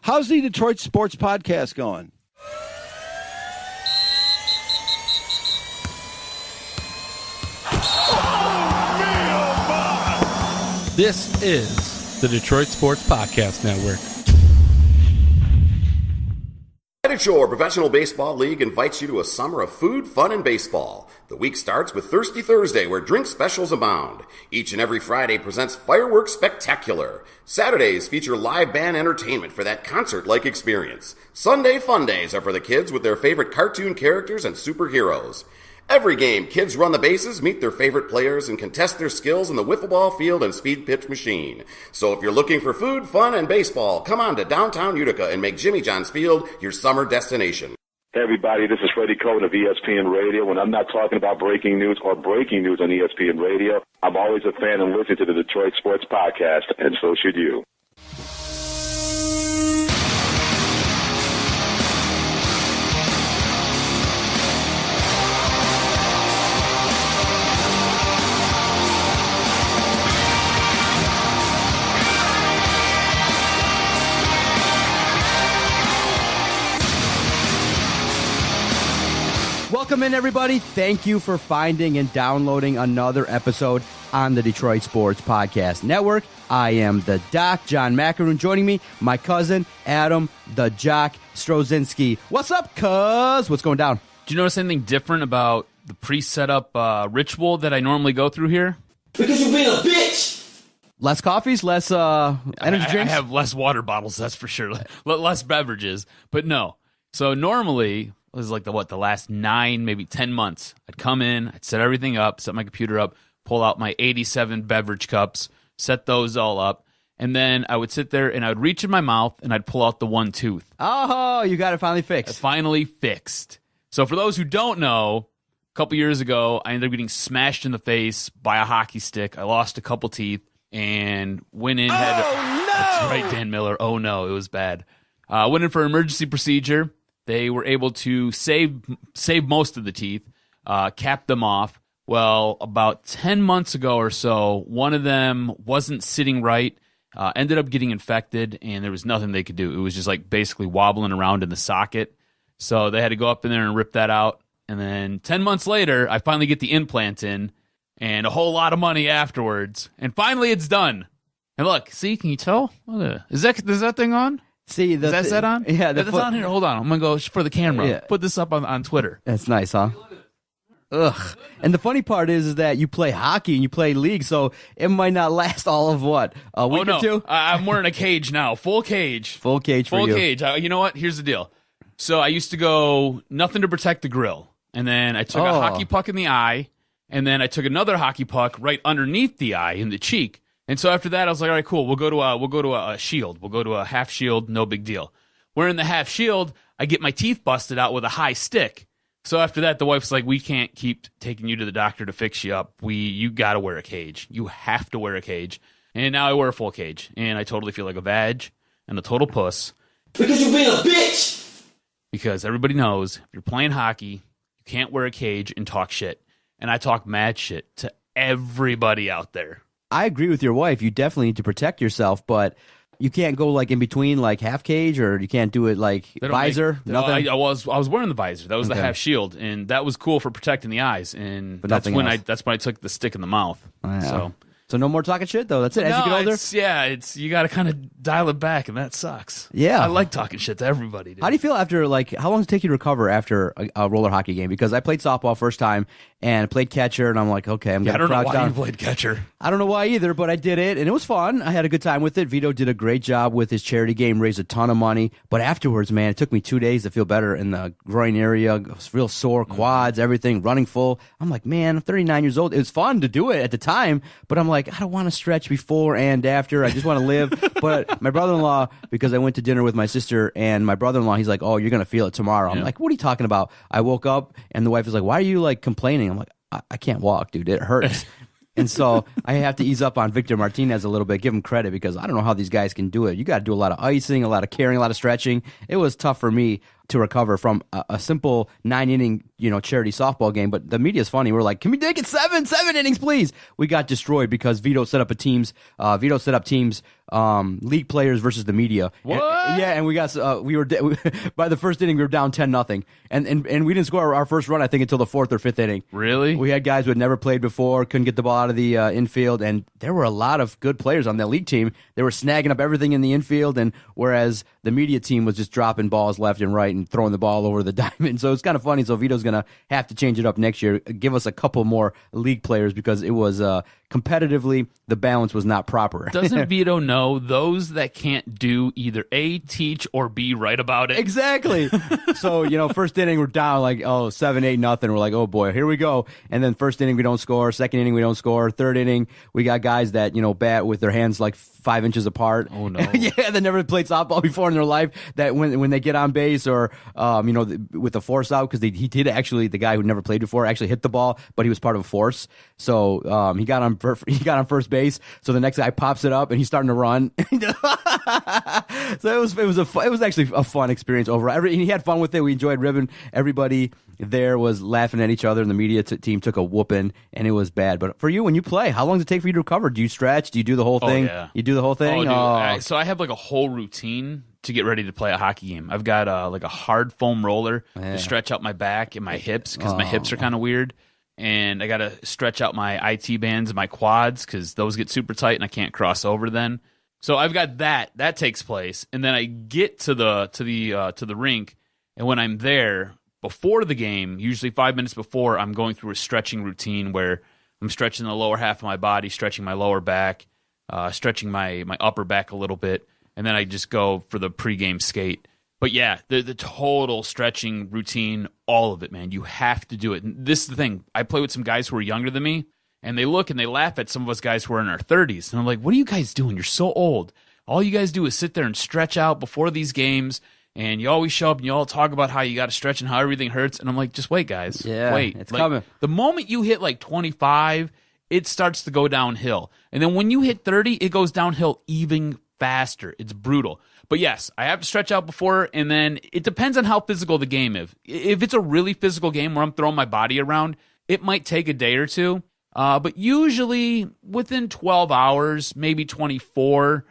How's the Detroit Sports Podcast going? This is the Detroit Sports Podcast Network. Shore Professional Baseball League invites you to a summer of food, fun, and baseball. The week starts with Thirsty Thursday, where drink specials abound. Each and every Friday presents Fireworks Spectacular. Saturdays feature live band entertainment for that concert-like experience. Sunday fun days are for the kids with their favorite cartoon characters and superheroes. Every game, kids run the bases, meet their favorite players, and contest their skills in the wiffle ball field and speed pitch machine. So if you're looking for food, fun, and baseball, come on to downtown Utica and make Jimmy John's Field your summer destination. Hey everybody, this is Freddie Cohen of ESPN Radio. When I'm not talking about breaking news or breaking news on ESPN Radio, I'm always a fan and listen to the Detroit Sports Podcast, and so should you. Welcome in, everybody. Thank you for finding and downloading another episode on the Detroit Sports Podcast Network. I am the Doc, John Macaroon. Joining me, my cousin, Adam, the Jock Strozinski. What's up, cuz? What's going down? Do you notice anything different about the pre-set-up ritual that I normally go through here? Because you're being a bitch! Less coffees, less energy drinks? I have less water bottles, that's for sure. Less beverages. But no. So normally, it was like the last 9, maybe 10 months. I'd come in, I'd set everything up, set my computer up, pull out my 87 beverage cups, set those all up, and then I would sit there and I would reach in my mouth and I'd pull out the one tooth. Oh, you got it finally fixed. Finally fixed. So for those who don't know, a couple years ago, I ended up getting smashed in the face by a hockey stick. I lost a couple teeth and went in. That's right, Dan Miller. Oh, no, it was bad. Went in for an emergency procedure. They were able to save most of the teeth, cap them off. Well, about 10 months ago or so, one of them wasn't sitting right, ended up getting infected, and there was nothing they could do. It was just like basically wobbling around in the socket. So they had to go up in there and rip that out. And then 10 months later, I finally get the implant in, and a whole lot of money afterwards. And finally, it's done. And look, see, can you tell? Is that thing on? See, is that set on? Yeah, that's on here. Hold on, I'm gonna go for the camera. Yeah. Put this up on Twitter. That's nice, huh? Ugh. And the funny part is that you play hockey and you play league, so it might not last all of what, a week or two? I'm wearing a cage now, full cage. Full cage for you. Full cage. You know what? Here's the deal. So I used to go nothing to protect the grill, and then I took a hockey puck in the eye, and then I took another hockey puck right underneath the eye in the cheek. And so after that, I was like, all right, cool. We'll go to a shield. We'll go to a half shield. No big deal. Wearing the half shield, I get my teeth busted out with a high stick. So after that, the wife's like, we can't keep taking you to the doctor to fix you up. You got to wear a cage. You have to wear a cage. And now I wear a full cage. And I totally feel like a vag and a total puss. Because you're being a bitch! Because everybody knows if you're playing hockey, you can't wear a cage and talk shit. And I talk mad shit to everybody out there. I agree with your wife. You definitely need to protect yourself, but you can't go like in between, like half cage, or you can't do it like visor. Nothing. I was wearing the visor. That was the half shield, and that was cool for protecting the eyes. And that's when I took the stick in the mouth. So no more talking shit though. That's it. As you get older, you got to kind of dial it back, and that sucks. Yeah, I like talking shit to everybody. Dude. How do you feel after how long does it take you to recover after a roller hockey game? Because I played softball first time and played catcher, and I'm like, okay, I'm gonna crouch down. I don't know why you played catcher. I don't know why either, but I did it, and it was fun. I had a good time with it. Vito did a great job with his charity game, raised a ton of money. But afterwards, man, it took me 2 days to feel better in the groin area. I was real sore, quads, everything, running full. I'm like, man, I'm 39 years old. It was fun to do it at the time, but I'm like, I don't want to stretch before and after. I just want to live. But my brother-in-law, because I went to dinner with my sister and my brother-in-law, he's like, oh, you're going to feel it tomorrow. I'm like, what are you talking about? I woke up and the wife is like, why are you like complaining? I'm like, I can't walk, dude. It hurts. And so I have to ease up on Victor Martinez a little bit, give him credit, because I don't know how these guys can do it. You got to do a lot of icing, a lot of carrying, a lot of stretching. It was tough for me. to recover from a simple 9-inning, charity softball game. But the media's funny. We're like, can we make it seven innings, please? We got destroyed because Vito set up teams, league players versus the media. What? And we got by the first inning we were down 10-0, and we didn't score our first run I think until the 4th or 5th inning. Really? We had guys who had never played before, couldn't get the ball out of the infield, and there were a lot of good players on that league team. They were snagging up everything in the infield, and whereas the media team was just dropping balls left and right and throwing the ball over the diamond. So it's kind of funny. So Vito's going to have to change it up next year, give us a couple more league players because it was competitively the balance was not proper. Doesn't Vito know those that can't do either A, teach, or B, write about it? Exactly. So, first inning we're down like 7-8-0. We're like, oh boy, here we go. And then first inning we don't score. Second inning we don't score. Third inning we got guys that bat with their hands like 5 inches apart. Oh no. Yeah, they never played softball before in their life. That when they get on base or with the force out, because he did actually, the guy who never played before actually hit the ball, but he was part of a force. So he got on first base. So the next guy pops it up and he's starting to run. So it was actually a fun experience overall. He had fun with it. We enjoyed ribbon. Everybody there was laughing at each other, and the media team took a whooping, and it was bad. But for you, when you play, how long does it take for you to recover? Do you stretch? Do you do the whole thing? Yeah. You do the whole thing? So I have like a whole routine to get ready to play a hockey game. I've got like a hard foam roller to stretch out my back and my hips because my hips are kind of weird. And I got to stretch out my IT bands and my quads because those get super tight and I can't cross over then. So I've got that. That takes place. And then I get to the rink, and when I'm there, before the game, usually 5 minutes before, I'm going through a stretching routine where I'm stretching the lower half of my body, stretching my lower back, stretching my upper back a little bit, and then I just go for the pregame skate. But yeah, the total stretching routine, all of it, man. You have to do it. And this is the thing. I play with some guys who are younger than me, and they look and they laugh at some of us guys who are in our 30s. And I'm like, what are you guys doing? You're so old. All you guys do is sit there and stretch out before these games, and you always show up and you all talk about how you got to stretch and how everything hurts. And I'm like, just wait, guys. Yeah, wait. it's coming. The moment you hit like 25, it starts to go downhill. And then when you hit 30, it goes downhill even faster. It's brutal. But yes, I have to stretch out before, and then it depends on how physical the game is. If it's a really physical game where I'm throwing my body around, it might take a day or two. But usually within 12 hours, maybe 24,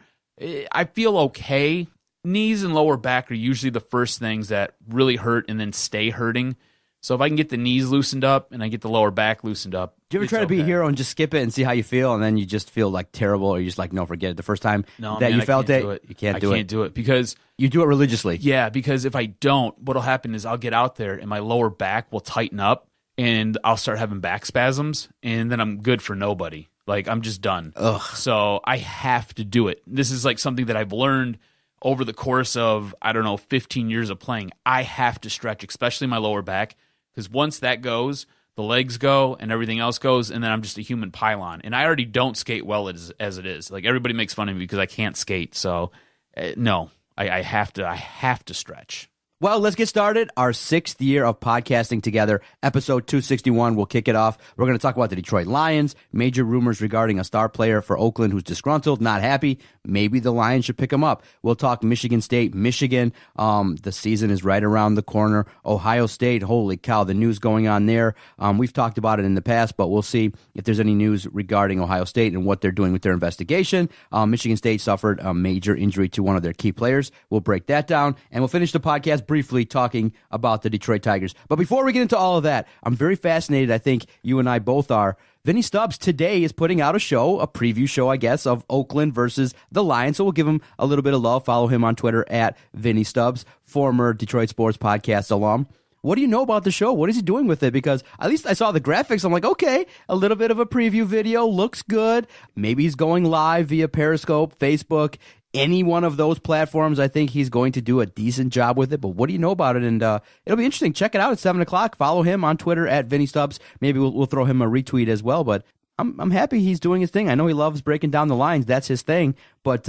I feel okay. Knees and lower back are usually the first things that really hurt and then stay hurting. So if I can get the knees loosened up and I get the lower back loosened up. Do you ever try to be a hero and just skip it and see how you feel, and then you just feel like terrible, or you just like, no, forget it? The first time you felt it, you can't do it. I can't do it because you do it religiously. Yeah, because if I don't, what'll happen is I'll get out there and my lower back will tighten up and I'll start having back spasms, and then I'm good for nobody. Like, I'm just done. Ugh. So I have to do it. This is like something that I've learned over the course of, 15 years of playing. I have to stretch, especially my lower back, because once that goes, the legs go and everything else goes, and then I'm just a human pylon. And I already don't skate well as it is. Like, everybody makes fun of me because I can't skate. So, no, I have to stretch. Well, let's get started. Our 6th year of podcasting together, episode 261. We'll kick it off. We're going to talk about the Detroit Lions, major rumors regarding a star player for Oakland who's disgruntled, not happy. Maybe the Lions should pick him up. We'll talk Michigan State, Michigan. The season is right around the corner. Ohio State, holy cow, the news going on there. We've talked about it in the past, but we'll see if there's any news regarding Ohio State and what they're doing with their investigation. Michigan State suffered a major injury to one of their key players. We'll break that down, and we'll finish the podcast briefly talking about the Detroit Tigers. But before we get into all of that, I'm very fascinated. I think you and I both are. Vinny Stubbs today is putting out a preview show, I guess, of Oakland versus the Lions. So we'll give him a little bit of love. Follow him on Twitter at Vinny Stubbs, former Detroit Sports Podcast alum. What do you know about the show? What is he doing with it? Because at least I saw the graphics. I'm like, okay, a little bit of a preview video. Looks good. Maybe he's going live via Periscope, Facebook, any one of those platforms. I think he's going to do a decent job with it. But what do you know about it? And it'll be interesting. Check it out at 7 o'clock. Follow him on Twitter at Vinny Stubbs. Maybe we'll throw him a retweet as well. But I'm happy he's doing his thing. I know he loves breaking down the lines. That's his thing. But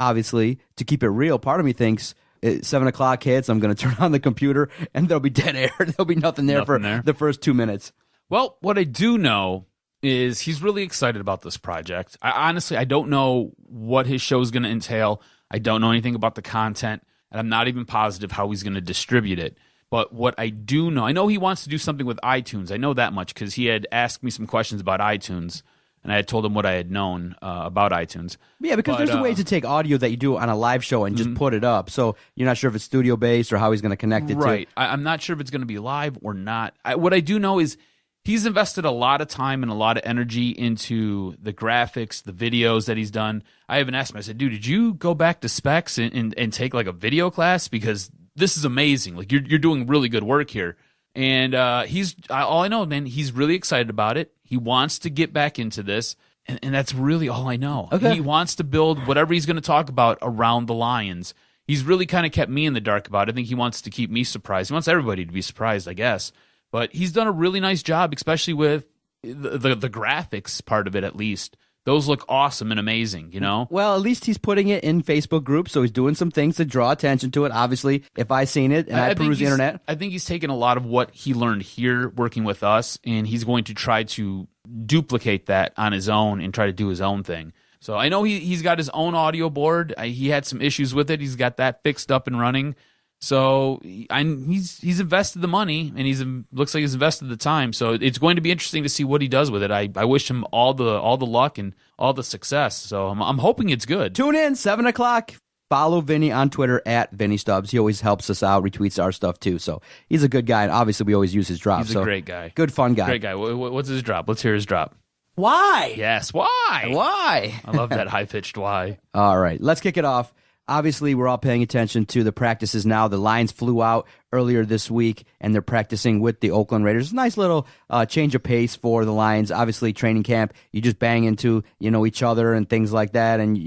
obviously, to keep it real, part of me thinks 7 o'clock hits, I'm going to turn on the computer, and there'll be dead air. There'll be nothing there the first 2 minutes. Well, what I do know is he's really excited about this project. I don't know what his show is going to entail. I don't know anything about the content, and I'm not even positive how he's going to distribute it. But what I do know, I know he wants to do something with iTunes. I know that much because he had asked me some questions about iTunes, and I had told him what I had known about iTunes. Yeah, because there's a way to take audio that you do on a live show and just put it up. So you're not sure if it's studio-based or how he's going to connect it right. I'm not sure if it's going to be live or not. What I do know is he's invested a lot of time and a lot of energy into the graphics, the videos that he's done. I even asked him, I said, dude, did you go back to specs and take like a video class? Because this is amazing. Like you're doing really good work here. And all I know, man, he's really excited about it. He wants to get back into this. And that's really all I know. Okay. He wants to build whatever he's going to talk about around the Lions. He's really kind of kept me in the dark about it. I think he wants to keep me surprised. He wants everybody to be surprised, I guess. But he's done a really nice job, especially with the graphics part of it, at least. Those look awesome and amazing, you know? Well, at least he's putting it in Facebook groups, so he's doing some things to draw attention to it. Obviously, if I seen it and I peruse the internet. I think he's taken a lot of what he learned here working with us, and he's going to try to duplicate that on his own and try to do his own thing. So I know he's got his own audio board. He had some issues with it. He's got that fixed up and running. So he's invested the money, and looks like he's invested the time. So it's going to be interesting to see what he does with it. I wish him all the luck and all the success. So I'm hoping it's good. Tune in 7 o'clock. Follow Vinny on Twitter at Vinny Stubbs. He always helps us out, retweets our stuff too. So he's a good guy, and obviously we always use his drop. He's a great guy, good fun guy, great guy. What's his drop? Let's hear his drop. Why? Yes, why? Why? I love that high pitched why. All right, let's kick it off. Obviously, we're all paying attention to the practices now. The Lions flew out earlier this week, and they're practicing with the Oakland Raiders. Nice little change of pace for the Lions. Obviously, training camp, you just bang into each other and things like that, and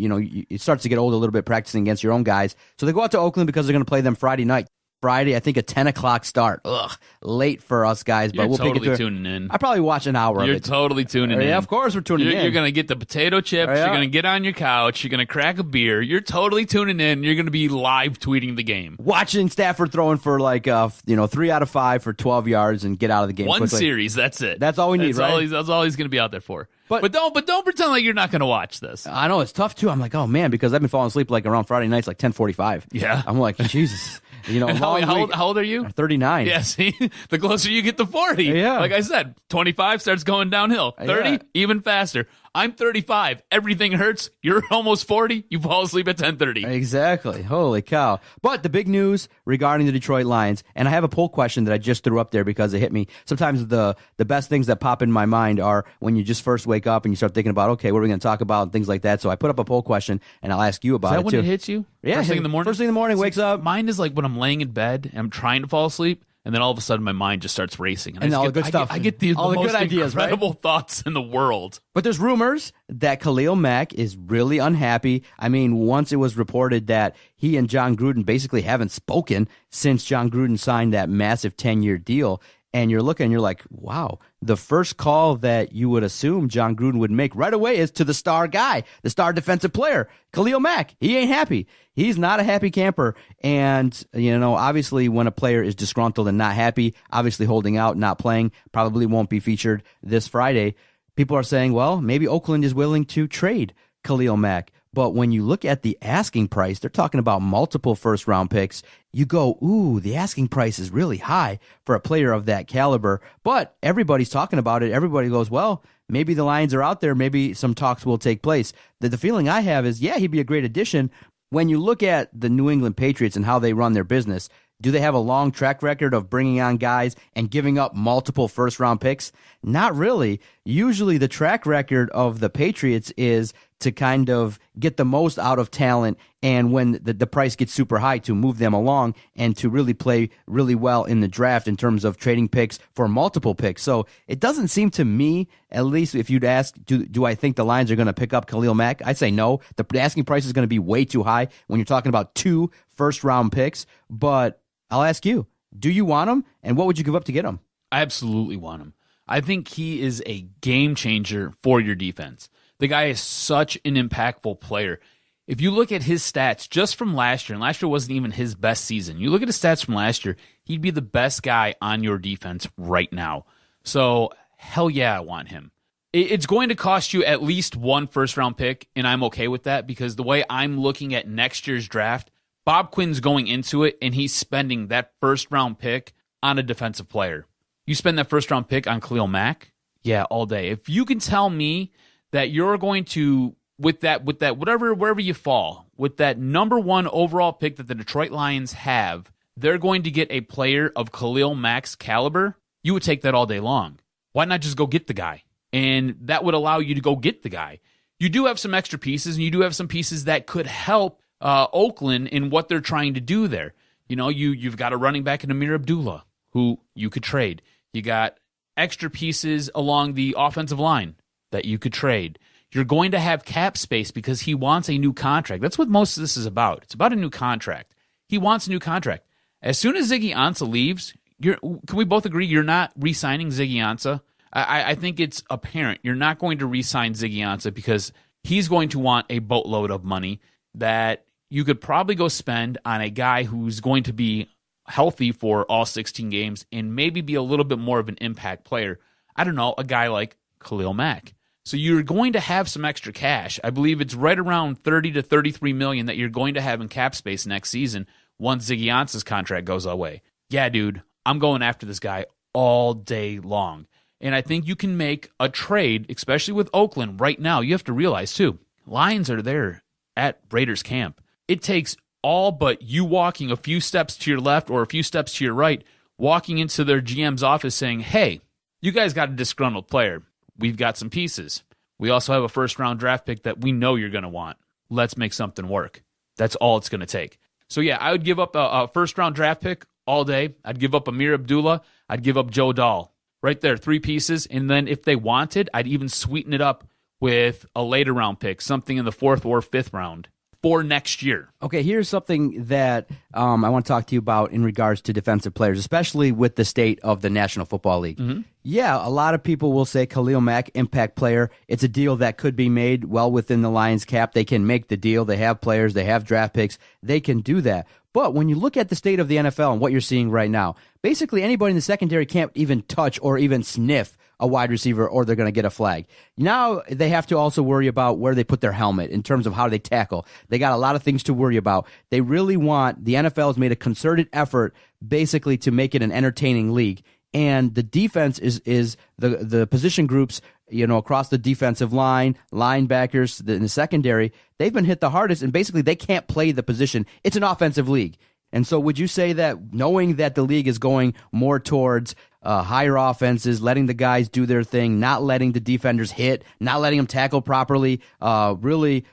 it starts to get old a little bit practicing against your own guys. So they go out to Oakland because they're going to play them Friday night. Friday, I think a 10 o'clock start. Ugh, late for us guys, but we'll totally pick it tuning in. I probably watch an hour of it. You're totally tuning in. Yeah, of course we're tuning in. You're going to get the potato chips. Yeah. You're going to get on your couch. You're going to crack a beer. You're totally tuning in. You're going to be live tweeting the game. Watching Stafford throwing for 3 out of 5 for 12 yards and get out of the game One quickly. series, that's it. That's all we need, right? That's all he's going to be out there for. But don't pretend like you're not going to watch this. I know it's tough too. I'm like, oh man, because I've been falling asleep around Friday nights, 10:45. Yeah. I'm like, Jesus. How old are you? 39. Yeah, see, the closer you get to 40. Yeah. Like I said, 25 starts going downhill. 30, Yeah. even faster. I'm 35. Everything hurts. You're almost 40. You fall asleep at 10:30. Exactly. Holy cow. But the big news regarding the Detroit Lions, and I have a poll question that I just threw up there because it hit me. Sometimes the best things that pop in my mind are when you just first wake up and you start thinking about, okay, what are we going to talk about and things like that. So I put up a poll question, and I'll ask you about Is that it when too. it hits you? Yeah. First thing in the morning? First thing in the morning, wakes up. Mine is like when I'm laying in bed and I'm trying to fall asleep, and then all of a sudden my mind just starts racing. And all the good stuff. I get the All the most good ideas, right? incredible thoughts in the world. But there's rumors that Khalil Mack is really unhappy. I mean, once it was reported that he and John Gruden basically haven't spoken since John Gruden signed that massive 10-year deal. And you're looking, you're like, wow, the first call that you would assume John Gruden would make right away is to the star guy, the star defensive player, Khalil Mack. He ain't happy. He's not a happy camper. And, obviously when a player is disgruntled and not happy, obviously holding out, not playing, probably won't be featured this Friday. People are saying, well, maybe Oakland is willing to trade Khalil Mack. But when you look at the asking price, they're talking about multiple first-round picks. You go, ooh, the asking price is really high for a player of that caliber. But everybody's talking about it. Everybody goes, well, maybe the Lions are out there. Maybe some talks will take place. The feeling I have is, yeah, he'd be a great addition. When you look at the New England Patriots and how they run their business, do they have a long track record of bringing on guys and giving up multiple first-round picks? Not really. Usually the track record of the Patriots is to kind of get the most out of talent, and when the price gets super high, to move them along and to really play really well in the draft in terms of trading picks for multiple picks. So it doesn't seem to me, at least if you'd ask, do I think the Lions are going to pick up Khalil Mack? I'd say no. The asking price is going to be way too high when you're talking about 2 first-round picks. But I'll ask you, do you want him, and what would you give up to get him? I absolutely want him. I think he is a game changer for your defense. The guy is such an impactful player. If you look at his stats just from last year, and last year wasn't even his best season, you look at his stats from last year, he'd be the best guy on your defense right now. So, hell yeah, I want him. It's going to cost you at least 1 first-round pick, and I'm okay with that because the way I'm looking at next year's draft, Bob Quinn's going into it, and he's spending that first-round pick on a defensive player. You spend that first-round pick on Khalil Mack? Yeah, all day. If you can tell me that you're going to, with that, wherever you fall, with that number 1 overall pick that the Detroit Lions have, they're going to get a player of Khalil Mack's caliber, you would take that all day long. Why not just go get the guy? And that would allow you to go get the guy. You do have some extra pieces, and you do have some pieces that could help Oakland in what they're trying to do there. You know, you've got a running back in Amir Abdullah, who you could trade. You got extra pieces along the offensive line that you could trade. You're going to have cap space because he wants a new contract. That's what most of this is about. It's about a new contract. He wants a new contract. As soon as Ziggy Ansah leaves, can we both agree you're not re-signing Ziggy Ansah? I think it's apparent you're not going to re-sign Ziggy Ansah because he's going to want a boatload of money that you could probably go spend on a guy who's going to be healthy for all 16 games and maybe be a little bit more of an impact player. I don't know, a guy like Khalil Mack. So you're going to have some extra cash. I believe it's right around $30 to $33 million that you're going to have in cap space next season once Ziggy Ansah's contract goes away. Yeah, dude, I'm going after this guy all day long. And I think you can make a trade, especially with Oakland right now. You have to realize, too, Lions are there at Raiders camp. It takes all but you walking a few steps to your left or a few steps to your right, walking into their GM's office saying, hey, you guys got a disgruntled player. We've got some pieces. We also have a first-round draft pick that we know you're going to want. Let's make something work. That's all it's going to take. So, yeah, I would give up a first-round draft pick all day. I'd give up Amir Abdullah. I'd give up Joe Dahl. Right there, 3 pieces. And then if they wanted, I'd even sweeten it up with a later round pick, something in the 4th or 5th round for next year. Okay, here's something that I want to talk to you about in regards to defensive players, especially with the state of the National Football League. Mm-hmm. Yeah, a lot of people will say Khalil Mack, impact player. It's a deal that could be made well within the Lions cap. They can make the deal. They have players. They have draft picks. They can do that. But when you look at the state of the NFL and what you're seeing right now, basically anybody in the secondary can't even touch or even sniff a wide receiver or they're going to get a flag. Now they have to also worry about where they put their helmet in terms of how they tackle. They got a lot of things to worry about. They really want, the NFL has made a concerted effort basically to make it an entertaining league. And the defense is the position groups, across the defensive line, linebackers, in the secondary, they've been hit the hardest, and basically they can't play the position. It's an offensive league. And so would you say that knowing that the league is going more towards higher offenses, letting the guys do their thing, not letting the defenders hit, not letting them tackle properly, really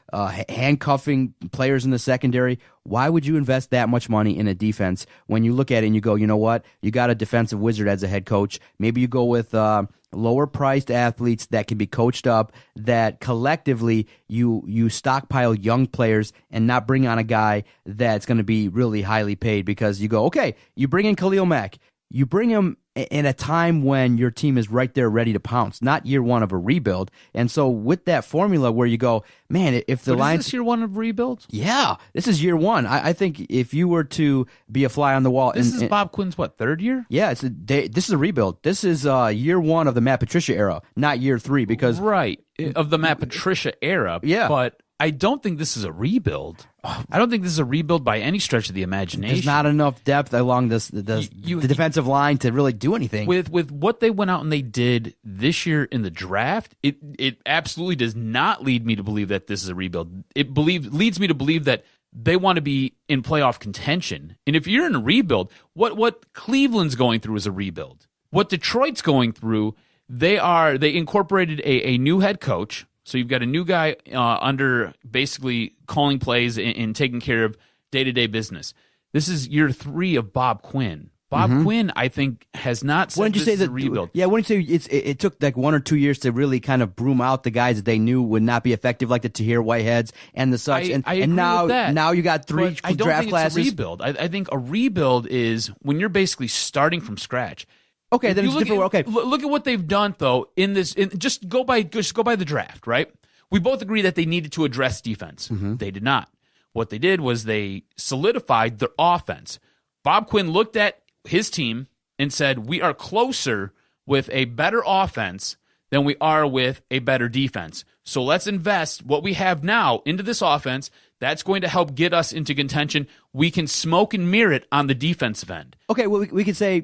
handcuffing players in the secondary, why would you invest that much money in a defense when you look at it and you go, you know what, you got a defensive wizard as a head coach. Maybe you go with lower-priced athletes that can be coached up, that collectively you stockpile young players and not bring on a guy that's going to be really highly paid because you go, okay, you bring in Khalil Mack. You bring him in a time when your team is right there ready to pounce, not year one of a rebuild. And so with that formula where you go, man, if the Lions... Is this year one of rebuild? Yeah, this is year one. I think if you were to be a fly on the wall... This is Bob Quinn's, third year? Yeah, this is a rebuild. This is year one of the Matt Patricia era, not year three because... Right, of the Matt Patricia era. Yeah. But I don't think this is a rebuild. I don't think this is a rebuild by any stretch of the imagination. There's not enough depth along the defensive line to really do anything. With what they went out and they did this year in the draft, it absolutely does not lead me to believe that this is a rebuild. It leads me to believe that they want to be in playoff contention. And if you're in a rebuild, what Cleveland's going through is a rebuild. What Detroit's going through, they incorporated a new head coach. So you've got a new guy under basically calling plays and taking care of day-to-day business. This is year 3 of Bob Quinn. Bob Quinn, I think, has not said this is a rebuild. Yeah, wouldn't you say it took like 1 or 2 years to really kind of broom out the guys that they knew would not be effective, like the Tahir Whiteheads and the such. I agree with that. Now you got 3 but I don't draft think classes. It's a rebuild. I think a rebuild is when you're basically starting from scratch. Okay, then it's different. Okay, look at what they've done though in this. Just go by the draft, right? We both agree that they needed to address defense. They did not. What they did was they solidified their offense. Bob Quinn looked at his team and said, we are closer with a better offense than we are with a better defense. So let's invest what we have now into this offense That's going to help get us into contention. We can smoke and mirror it on the defensive end. Okay, well, we could say,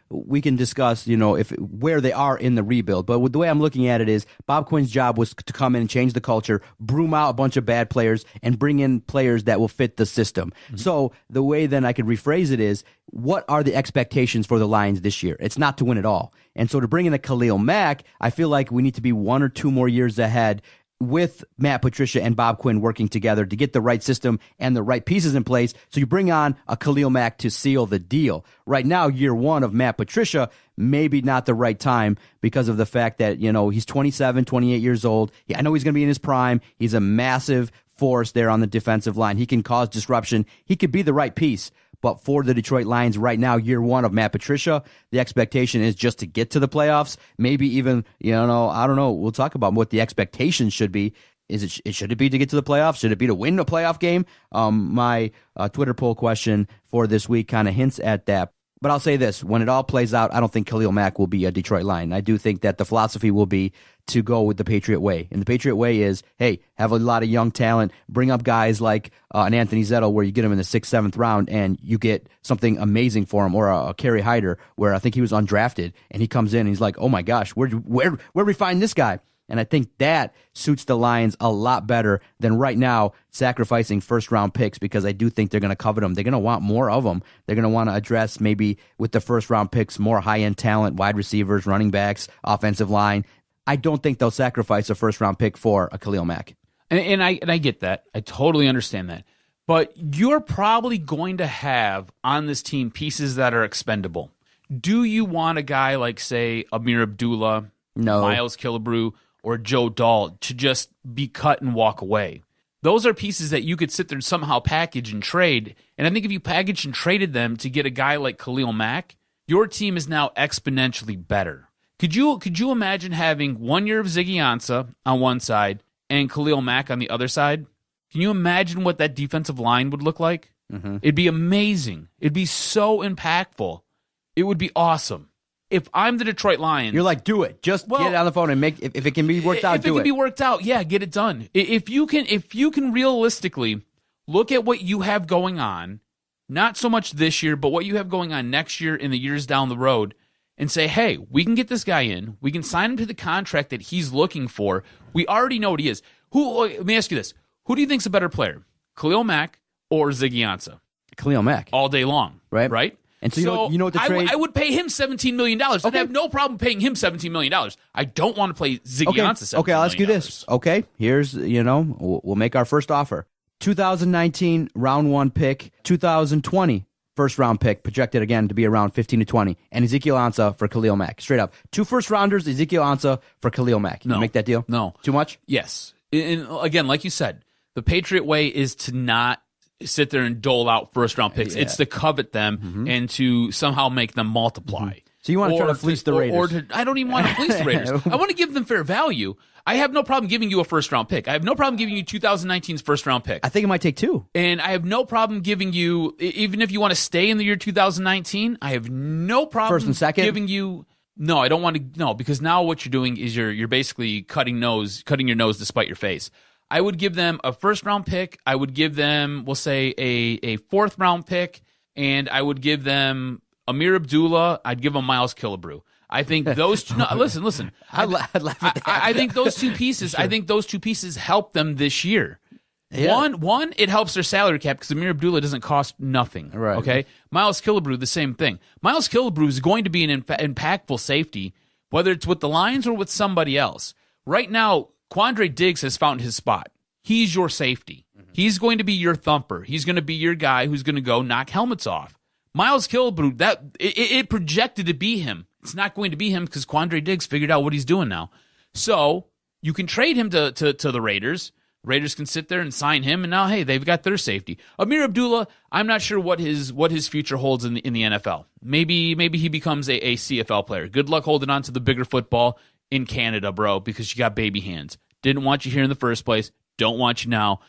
we can discuss, if where they are in the rebuild. But the way I'm looking at it is Bob Quinn's job was to come in and change the culture, broom out a bunch of bad players, and bring in players that will fit the system. Mm-hmm. So the way then I could rephrase it is, what are the expectations for the Lions this year? It's not to win it all. And so to bring in a Khalil Mack, I feel like we need to be 1 or 2 more years ahead with Matt Patricia and Bob Quinn working together to get the right system and the right pieces in place. So you bring on a Khalil Mack to seal the deal. Right now, year 1 of Matt Patricia, maybe not the right time because of the fact that, he's 27, 28 years old. I know he's going to be in his prime. He's a massive force there on the defensive line. He can cause disruption. He could be the right piece. But for the Detroit Lions right now, year 1 of Matt Patricia, the expectation is just to get to the playoffs. Maybe even, I don't know. We'll talk about what the expectations should be. Should it be to get to the playoffs? Should it be to win a playoff game? My Twitter poll question for this week kind of hints at that. But I'll say this, when it all plays out, I don't think Khalil Mack will be a Detroit Lion. I do think that the philosophy will be to go with the Patriot way. And the Patriot way is, hey, have a lot of young talent, bring up guys like an Anthony Zettel where you get him in the 6th, 7th round and you get something amazing for him, or a Kerry Hyder where I think he was undrafted and he comes in and he's like, oh my gosh, where we find this guy? And I think that suits the Lions a lot better than right now sacrificing first-round picks, because I do think they're going to covet them. They're going to want more of them. They're going to want to address maybe with the first-round picks more high-end talent, wide receivers, running backs, offensive line. I don't think they'll sacrifice a first-round pick for a Khalil Mack. And I get that. I totally understand that. But you're probably going to have on this team pieces that are expendable. Do you want a guy like, say, Amir Abdullah, Myles Killebrew, or Joe Dahl to just be cut and walk away? Those are pieces that you could sit there and somehow package and trade. And I think if you packaged and traded them to get a guy like Khalil Mack, your team is now exponentially better. Could you imagine having 1 year of Ziggy Ansah on one side and Khalil Mack on the other side? Can you imagine what that defensive line would look like? Mm-hmm. It'd be amazing. It'd be so impactful. It would be awesome. If I'm the Detroit Lions, you're like, do it. Just get it on the phone and make. If it can be worked out, do it. If it can be worked out, yeah, get it done. If you can realistically look at what you have going on, not so much this year, but what you have going on next year and the years down the road, and say, hey, we can get this guy in. We can sign him to the contract that he's looking for. We already know what he is. Let me ask you this: who do you think's a better player, Khalil Mack or Ziggy Ansah? Khalil Mack, all day long, right? And so you know what the trade... I would pay him $17 million. Okay. I'd have no problem paying him $17 million. I don't want to play Ziggy Ansah $17 Okay, I'll ask you this. Okay, here's, we'll make our first offer. 2019 round 1 pick, 2020 first round pick, projected again to be around 15 to 20, and Ezekiel Ansah for Khalil Mack. Straight up. 2 first rounders, Ezekiel Ansah for Khalil Mack. No. You make that deal? No. Too much? Yes. And again, like you said, the Patriot way is to not sit there and dole out first-round picks. Yeah. It's to covet them and to somehow make them multiply. Mm-hmm. So you want to try to fleece the Raiders? I don't even want to fleece the Raiders. I want to give them fair value. I have no problem giving you a first-round pick. I have no problem giving you 2019's first-round pick. I think it might take 2. And I have no problem giving you, even if you want to stay in the year 2019, I have no problem first and second? Giving you... No, I don't want to... No, because now what you're doing is you're basically cutting your nose to spite your face. I would give them a first-round pick. I would give them, we'll say, a 4th-round pick, and I would give them Amir Abdullah. I'd give them Myles Killebrew. I think those two... No, listen. I'd laugh at that. I think those two pieces. Sure. I think those two pieces help them this year. Yeah. One, it helps their salary cap because Amir Abdullah doesn't cost nothing. Right. Okay. Myles Killebrew, the same thing. Myles Killebrew is going to be an impactful safety, whether it's with the Lions or with somebody else. Right now, Quandre Diggs has found his spot. He's your safety. Mm-hmm. He's going to be your thumper. He's going to be your guy who's going to go knock helmets off. Myles Killebrew, it projected to be him. It's not going to be him because Quandre Diggs figured out what he's doing now. So you can trade him to the Raiders. Raiders can sit there and sign him, and now, hey, they've got their safety. Amir Abdullah, I'm not sure what his future holds in the NFL. Maybe he becomes a CFL player. Good luck holding on to the bigger football in Canada, bro, because you got baby hands. Didn't want you here in the first place. Don't want you now.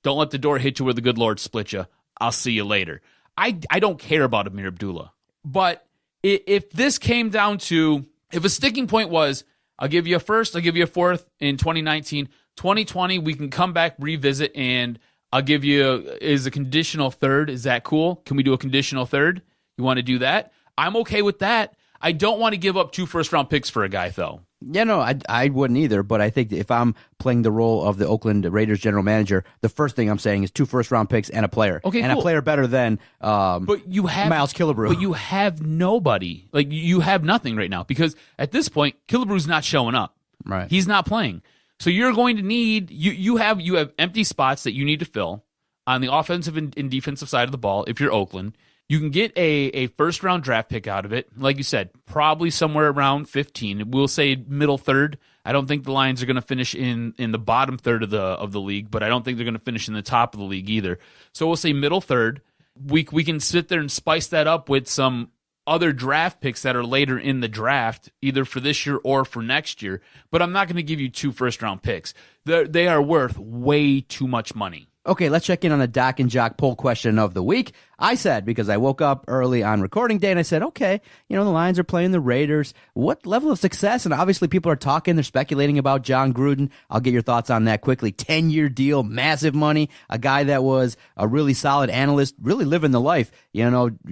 Don't let the door hit you where the good Lord split you. I'll see you later. I don't care about Amir Abdullah. But if this came down to, if a sticking point was, I'll give you a first, I'll give you a 4th in 2019, 2020, we can come back, revisit, and I'll give you is a conditional third. Is that cool? Can we do a conditional third? You want to do that? I'm okay with that. I don't want to give up 2 first-round picks for a guy, though. Yeah, no, I wouldn't either. But I think if I'm playing the role of the Oakland Raiders general manager, the first thing I'm saying is 2 first-round picks and a player. Okay, and cool. a player better than but you have Myles Killebrew. But you have nobody. Like, you have nothing right now because at this point, Killebrew's not showing up. Right. He's not playing. So you're going to need you have empty spots that you need to fill on the offensive and defensive side of the ball. If you're Oakland, you can get a first round draft pick out of it. Like you said, probably somewhere around 15. We'll say middle third. I don't think the Lions are going to finish in the bottom third of the league, but I don't think they're going to finish in the top of the league either. So we'll say middle third. We can sit there and spice that up with some other draft picks that are later in the draft, either for this year or for next year. But I'm not going to give you 2 first round picks. They are worth way too much money. Okay, let's check in on the Doc and Jock poll question of the week. I said, because I woke up early on recording day, and I said, okay, the Lions are playing the Raiders. What level of success? And obviously people are talking, they're speculating about John Gruden. I'll get your thoughts on that quickly. 10-year deal, massive money, a guy that was a really solid analyst, really living the life,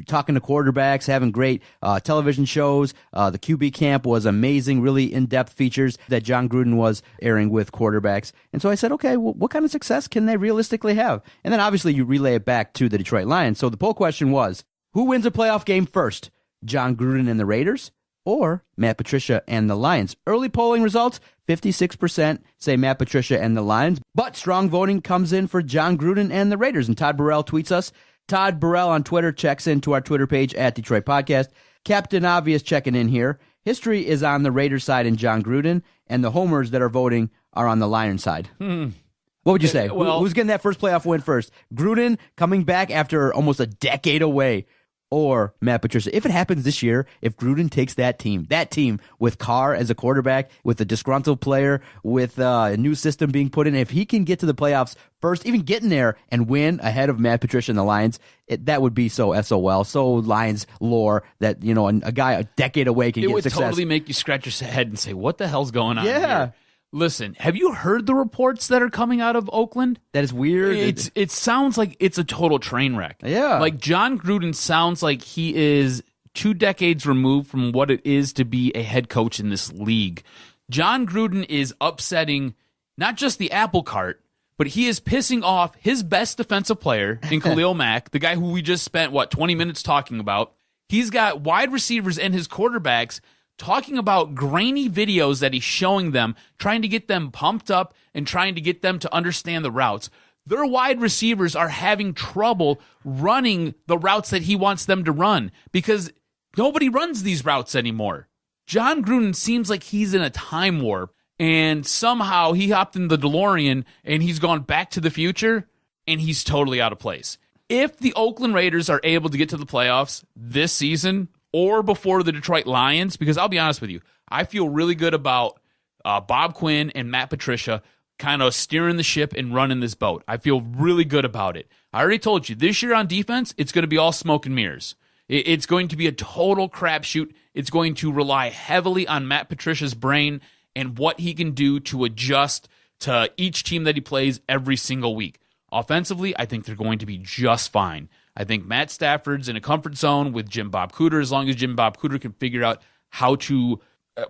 talking to quarterbacks, having great television shows. The QB camp was amazing, really in-depth features that John Gruden was airing with quarterbacks. And so I said, okay, well, what kind of success can they realistically have? And then obviously you relay it back to the Detroit Lions. So the poll question was, who wins a playoff game first? John Gruden and the Raiders or Matt Patricia and the Lions? Early polling results, 56% say Matt Patricia and the Lions, but strong voting comes in for John Gruden and the Raiders. And Todd Burrell tweets us. Todd Burrell on Twitter checks into our Twitter page at Detroit Podcast. Captain Obvious checking in here. History is on the Raiders side and John Gruden, and the homers that are voting are on the Lions side. What would you say? Who's getting that first playoff win first? Gruden coming back after almost a decade away, or Matt Patricia? If it happens this year, if Gruden takes that team with Carr as a quarterback, with a disgruntled player, with a new system being put in, if he can get to the playoffs first, even get in there and win ahead of Matt Patricia and the Lions, that would be so SOL, so Lions lore that, a guy a decade away can get success. It would totally make you scratch your head and say, what the hell's going on here? Listen, have you heard the reports that are coming out of Oakland? That is weird. It sounds like it's a total train wreck. Yeah. Like John Gruden sounds like he is 2 decades removed from what it is to be a head coach in this league. John Gruden is upsetting not just the apple cart, but he is pissing off his best defensive player in Khalil Mack, the guy who we just spent, 20 minutes talking about. He's got wide receivers and his quarterbacks talking about grainy videos that he's showing them, trying to get them pumped up and trying to get them to understand the routes. Their wide receivers are having trouble running the routes that he wants them to run because nobody runs these routes anymore. John Gruden seems like he's in a time warp, and somehow he hopped in the DeLorean and he's gone back to the future, and he's totally out of place. If the Oakland Raiders are able to get to the playoffs this season, or before the Detroit Lions, because I'll be honest with you, I feel really good about Bob Quinn and Matt Patricia kind of steering the ship and running this boat. I feel really good about it. I already told you, this year on defense, it's going to be all smoke and mirrors. It's going to be a total crapshoot. It's going to rely heavily on Matt Patricia's brain and what he can do to adjust to each team that he plays every single week. Offensively, I think they're going to be just fine. I think Matt Stafford's in a comfort zone with Jim Bob Cooter, as long as Jim Bob Cooter can figure out how to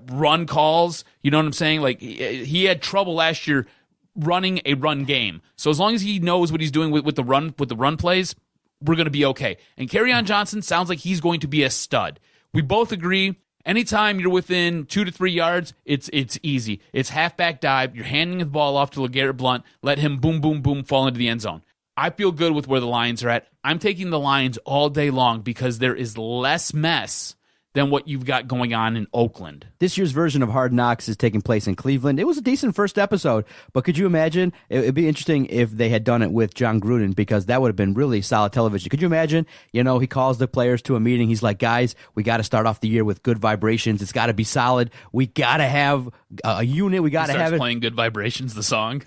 run calls. You know what I'm saying? Like, he had trouble last year running a run game. So as long as he knows what he's doing with the run plays, we're going to be okay. And Kerryon Johnson sounds like he's going to be a stud. We both agree, anytime you're within 2 to 3 yards, it's easy. It's halfback dive. You're handing the ball off to LeGarrette Blount. Let him boom, boom, boom fall into the end zone. I feel good with where the Lions are at. I'm taking the Lions all day long because there is less mess than what you've got going on in Oakland. This year's version of Hard Knocks is taking place in Cleveland. It was a decent first episode, but could you imagine? It'd be interesting if they had done it with John Gruden, because that would have been really solid television. Could you imagine? He calls the players to a meeting. He's like, guys, we got to start off the year with good vibrations. It's got to be solid. We got to have a unit. We got to have it. Playing Good Vibrations, the song.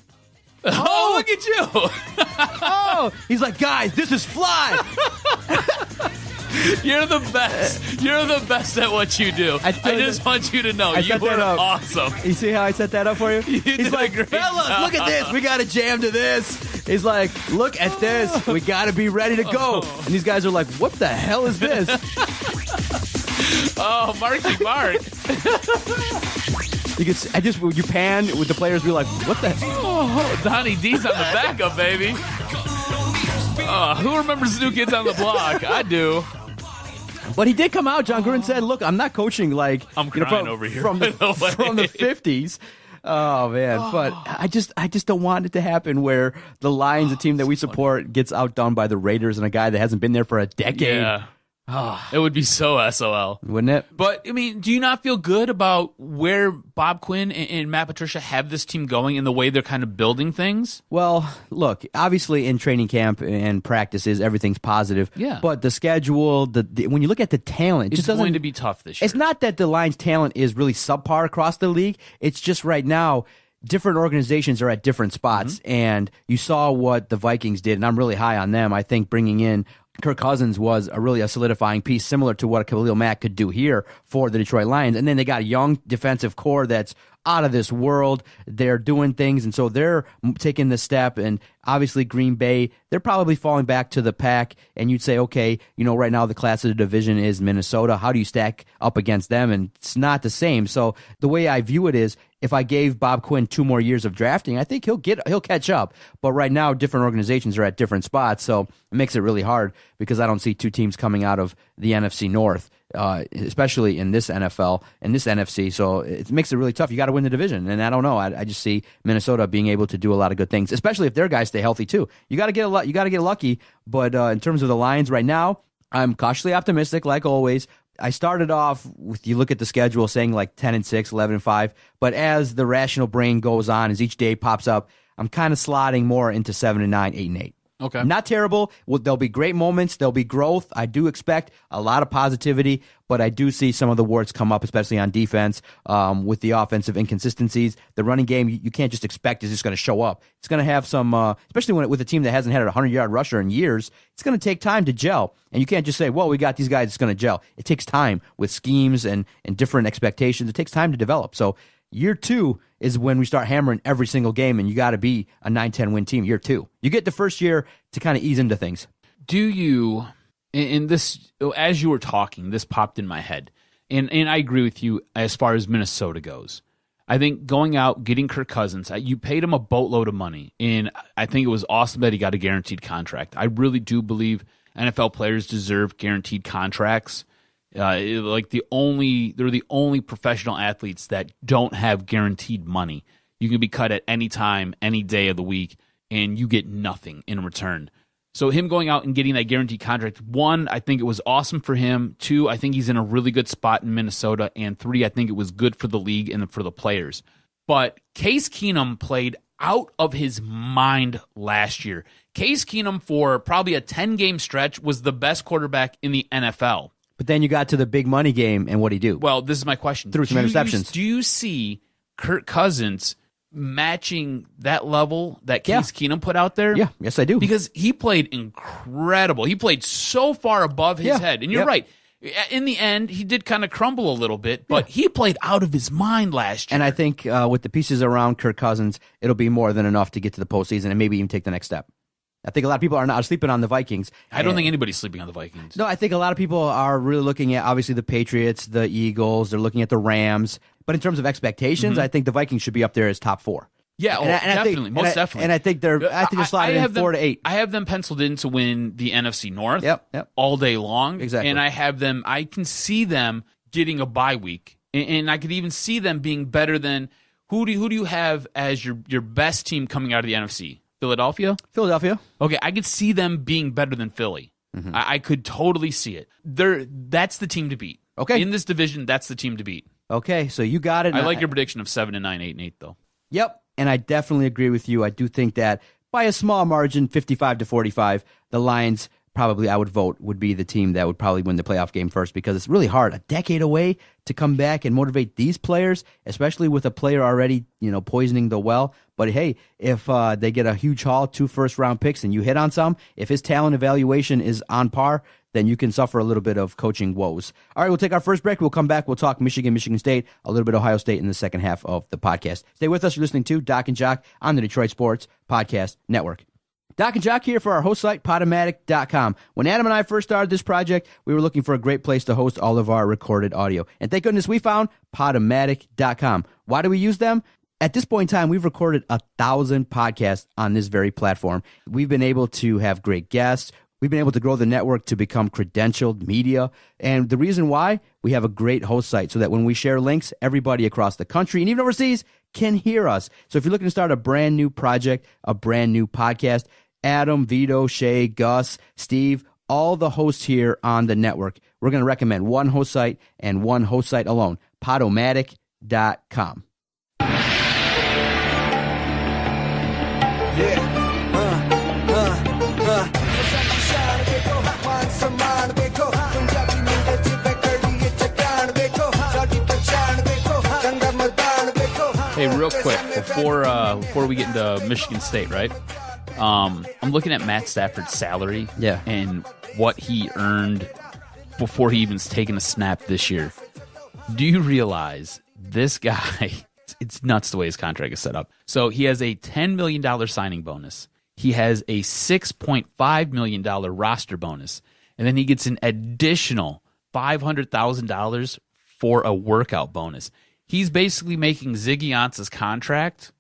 Oh, look at you. He's like, guys, this is fly. You're the best. You're the best at what you do. I just want you to know you were awesome. You see how I set that up for you? He's like, fellas, look at this. We got to jam to this. He's like, look at this. We got to be ready to go. And these guys are like, what the hell is this? Oh, Marky Mark. You pan with the players, be like, what the hell? Oh, Donnie D's on the backup, baby. Who remembers the New Kids on the Block? I do. But he did come out. John Gruden said, look, I'm not coaching like I'm crying over here. From the 50s. Oh, man. But I just don't want it to happen where the Lions, a team that we support, gets outdone by the Raiders and a guy that hasn't been there for a decade. Yeah. It would be so SOL. Wouldn't it? But, I mean, do you not feel good about where Bob Quinn and Matt Patricia have this team going and the way they're kind of building things? Well, look, obviously in training camp and practices, everything's positive. Yeah. But the schedule, when you look at the talent, It's going to be tough this year. It's not that the Lions' talent is really subpar across the league. It's just right now, different organizations are at different spots. And you saw what the Vikings did, and I'm really high on them. I think bringing in Kirk Cousins was a solidifying piece, similar to what Khalil Mack could do here for the Detroit Lions. And then they got a young defensive core that's out of this world. They're doing things, and so they're taking the step. And obviously Green Bay, they're probably falling back to the pack. And you'd say, okay, right now the class of the division is Minnesota. How do you stack up against them? And it's not the same. So the way I view it is, if I gave Bob Quinn 2 more years of drafting, I think he'll catch up. But right now, different organizations are at different spots, so it makes it really hard because I don't see 2 teams coming out of the NFC North, especially in this NFL and this NFC. So it makes it really tough. You got to win the division, and I don't know. I just see Minnesota being able to do a lot of good things, especially if their guys stay healthy too. You got to get lucky. But in terms of the Lions right now, I'm cautiously optimistic, like always. I started off with, you look at the schedule, saying like 10-6, 11-5. But as the rational brain goes on, as each day pops up, I'm kind of slotting more into 7-9, 8-8. Okay. Not terrible. Well, there'll be great moments. There'll be growth. I do expect a lot of positivity, but I do see some of the warts come up, especially on defense, with the offensive inconsistencies. The running game, you can't just expect is just going to show up. It's going to have some, especially with a team that hasn't had a 100-yard rusher in years, it's going to take time to gel. And you can't just say, well, we got these guys, it's going to gel. It takes time with schemes and different expectations. It takes time to develop. So year 2 is when we start hammering every single game, and you got to be a 9-10 win team year 2. You get the first year to kind of ease into things. Do you, in this, as you were talking, this popped in my head, and I agree with you as far as Minnesota goes. I think going out, getting Kirk Cousins, you paid him a boatload of money, and I think it was awesome that he got a guaranteed contract. I really do believe NFL players deserve guaranteed contracts. They're the only professional athletes that don't have guaranteed money. You can be cut at any time, any day of the week, and you get nothing in return. So him going out and getting that guaranteed contract, 1, I think it was awesome for him. 2, I think he's in a really good spot in Minnesota. And 3, I think it was good for the league and for the players. But Case Keenum played out of his mind last year. Case Keenum, for probably a 10-game stretch, was the best quarterback in the NFL. But then you got to the big money game, and what'd he do? Well, this is my question. Threw some interceptions. Do you see Kirk Cousins matching that level that Case Keenum put out there? Yeah, yes, I do. Because he played incredible. He played so far above his head. And you're right. In the end, he did kind of crumble a little bit, but he played out of his mind last year. And I think with the pieces around Kirk Cousins, it'll be more than enough to get to the postseason and maybe even take the next step. I think a lot of people are sleeping on the Vikings. I don't think anybody's sleeping on the Vikings. No, I think a lot of people are really looking at, obviously, the Patriots, the Eagles. They're looking at the Rams. But in terms of expectations, I think the Vikings should be up there as top 4. Yeah, definitely, most definitely. And I think they're sliding in 4-8. I have them penciled in to win the NFC North. Yep. All day long. Exactly. And I can see them getting a bye week, and I could even see them being better than who do you have as your best team coming out of the NFC? Philadelphia. Okay, I could see them being better than Philly. I could totally see it. That's the team to beat. Okay. In this division, that's the team to beat. Okay, so you got it. I like your prediction of 7-9, 8-8, though. Yep, and I definitely agree with you. I do think that by a small margin, 55-45, the Lions probably, I would vote, would be the team that would probably win the playoff game first, because it's really hard, a decade away, to come back and motivate these players, especially with a player already, poisoning the well. But hey, if they get a huge haul, 2 first-round picks, and you hit on some, if his talent evaluation is on par, then you can suffer a little bit of coaching woes. All right, we'll take our first break. We'll come back. We'll talk Michigan State, a little bit Ohio State in the second half of the podcast. Stay with us. You're listening to Doc and Jock on the Detroit Sports Podcast Network. Doc and Jock here for our host site, Podomatic.com. When Adam and I first started this project, we were looking for a great place to host all of our recorded audio. And thank goodness we found Podomatic.com. Why do we use them? At this point in time, we've recorded 1,000 podcasts on this very platform. We've been able to have great guests. We've been able to grow the network to become credentialed media. And the reason why, we have a great host site so that when we share links, everybody across the country and even overseas can hear us. So if you're looking to start a brand new project, a brand new podcast, Adam, Vito, Shay, Gus, Steve, all the hosts here on the network, we're going to recommend one host site and one host site alone, Podomatic.com. Hey, real quick, before we get into Michigan State, right? I'm looking at Matt Stafford's salary and what he earned before he even's taken a snap this year. Do you realize this guy, it's nuts the way his contract is set up. So he has a $10 million signing bonus. He has a $6.5 million roster bonus. And then he gets an additional $500,000 for a workout bonus. He's basically making Ziggy Ansah's contract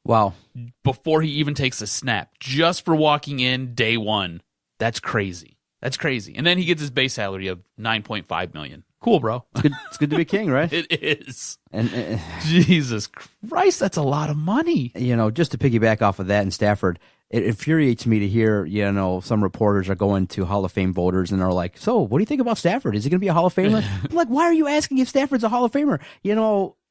before he even takes a snap, just for walking in day one. That's crazy. That's crazy. And then he gets his base salary of $9.5 million. Cool, bro. It's good to be king, right? It is. And Jesus Christ, that's a lot of money. Just to piggyback off of that in Stafford, it infuriates me to hear, some reporters are going to Hall of Fame voters and are like, so what do you think about Stafford? Is he going to be a Hall of Famer? I'm like, why are you asking if Stafford's a Hall of Famer?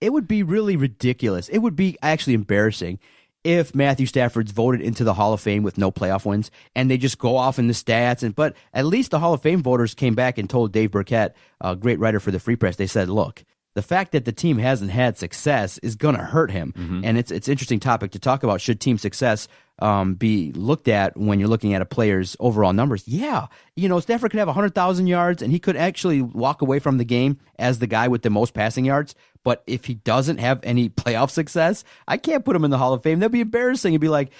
It would be really ridiculous. It would be actually embarrassing if Matthew Stafford's voted into the Hall of Fame with no playoff wins and they just go off in the stats. But at least the Hall of Fame voters came back and told Dave Burkett, a great writer for the Free Press, they said, look, the fact that the team hasn't had success is going to hurt him. Mm-hmm. And it's an interesting topic to talk about. Should team success be looked at when you're looking at a player's overall numbers? Yeah. Stafford could have 100,000 yards and he could actually walk away from the game as the guy with the most passing yards. But if he doesn't have any playoff success, I can't put him in the Hall of Fame. That'd be embarrassing. It'd be like,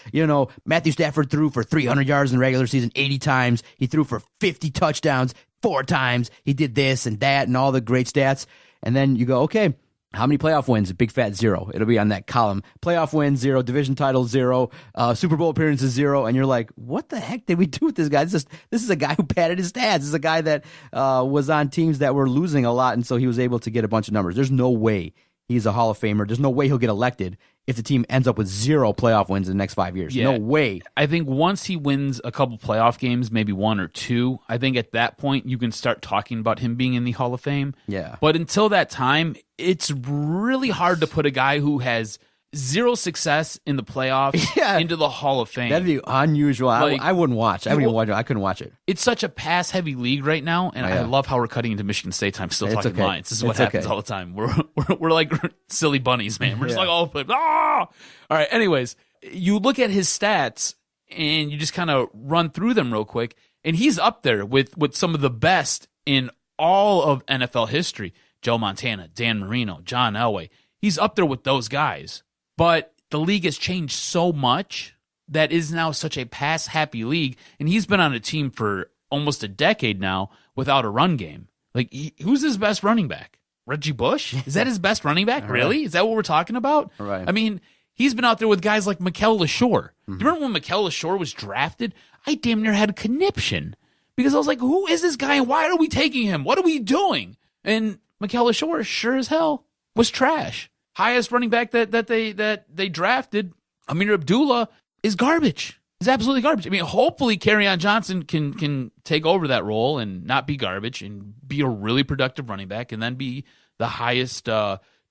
Matthew Stafford threw for 300 yards in the regular season 80 times. He threw for 50 touchdowns 4 times. He did this and that and all the great stats. And then you go, okay, how many playoff wins? Big fat 0. It'll be on that column. Playoff wins 0, division title 0, Super Bowl appearances 0. And you're like, what the heck did we do with this guy? This is a guy who padded his stats. This is a guy that was on teams that were losing a lot, and so he was able to get a bunch of numbers. There's no way he's a Hall of Famer. There's no way he'll get elected if the team ends up with 0 playoff wins in the next 5 years. Yeah. No way. I think once he wins a couple playoff games, maybe 1 or 2, I think at that point you can start talking about him being in the Hall of Fame. Yeah. But until that time, it's really hard to put a guy who has 0 success in the playoffs into the Hall of Fame. That'd be unusual. I wouldn't watch. I couldn't watch it. It's such a pass-heavy league right now, and I love how we're cutting into Michigan State time. Still talking lines. This is what happens all the time. We're like silly bunnies, man. We're just like, all right. Anyways, you look at his stats, and you just kind of run through them real quick, and he's up there with some of the best in all of NFL history. Joe Montana, Dan Marino, John Elway. He's up there with those guys. But the league has changed so much that is now such a pass-happy league, and he's been on a team for almost a decade now without a run game. Like, who's his best running back? Reggie Bush? Is that his best running back? Really? Is that what we're talking about? Right. I mean, he's been out there with guys like Mikel Leshore. Mm-hmm. Do you remember when Mikel Leshore was drafted? I damn near had a conniption because I was like, who is this guy and why are we taking him? What are we doing? And Mikel Leshore, sure as hell, was trash. Highest running back that they drafted, Amir Abdullah, is garbage. Is absolutely garbage. I mean, hopefully Kerryon Johnson can take over that role and not be garbage and be a really productive running back and then be the highest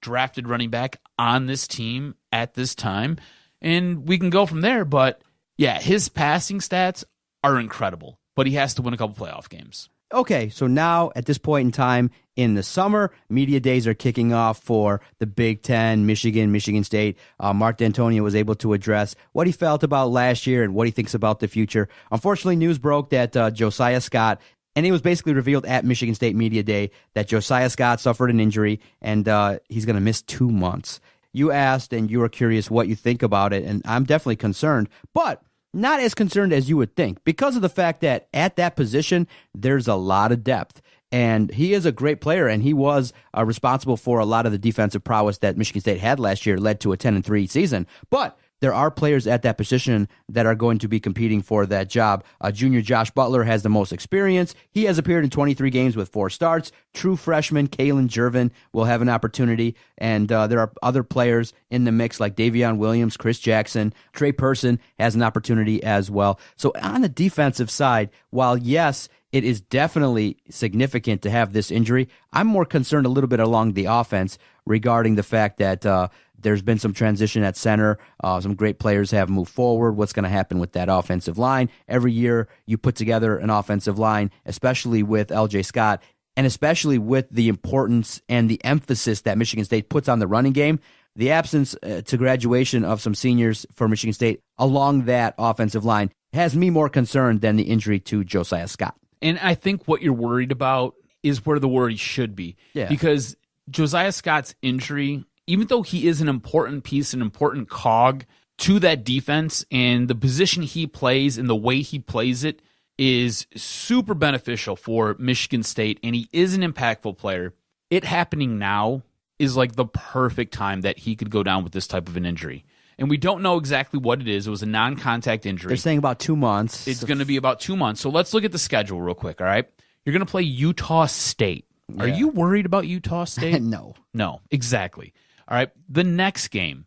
drafted running back on this team at this time. And we can go from there. But yeah, his passing stats are incredible, but he has to win a couple playoff games. Okay, so now at this point in time in the summer, media days are kicking off for the Big Ten, Michigan State. Mark D'Antonio was able to address what he felt about last year and what he thinks about the future. Unfortunately, news broke that Josiah Scott, and it was basically revealed at Michigan State Media Day that Josiah Scott suffered an injury and he's going to miss 2 months. You asked and you were curious what you think about it, and I'm definitely concerned, but not as concerned as you would think because of the fact that at that position, there's a lot of depth. And he is a great player, and he was responsible for a lot of the defensive prowess that Michigan State had last year, led to a 10-3 season. But there are players at that position that are going to be competing for that job. Junior Josh Butler has the most experience. He has appeared in 23 games with 4 starts. True freshman Kalen Jervin will have an opportunity. And there are other players in the mix like Davion Williams, Chris Jackson. Trey Person has an opportunity as well. So on the defensive side, while yes, it is definitely significant to have this injury, I'm more concerned a little bit along the offense regarding the fact that there's been some transition at center. Some great players have moved forward. What's going to happen with that offensive line? Every year you put together an offensive line, especially with LJ Scott, and especially with the importance and the emphasis that Michigan State puts on the running game. The absence to graduation of some seniors for Michigan State along that offensive line has me more concerned than the injury to Josiah Scott. And I think what you're worried about is where the worry should be. Yeah. Because Josiah Scott's injury, even though he is an important piece, an important cog to that defense, and the position he plays and the way he plays it is super beneficial for Michigan State, and he is an impactful player, it happening now is like the perfect time that he could go down with this type of an injury. And we don't know exactly what it is. It was a non-contact injury. They're saying about 2 months. It's going to be about 2 months. So let's look at the schedule real quick, all right? You're going to play Utah State. Are you worried about Utah State? No. No, exactly. All right, the next game,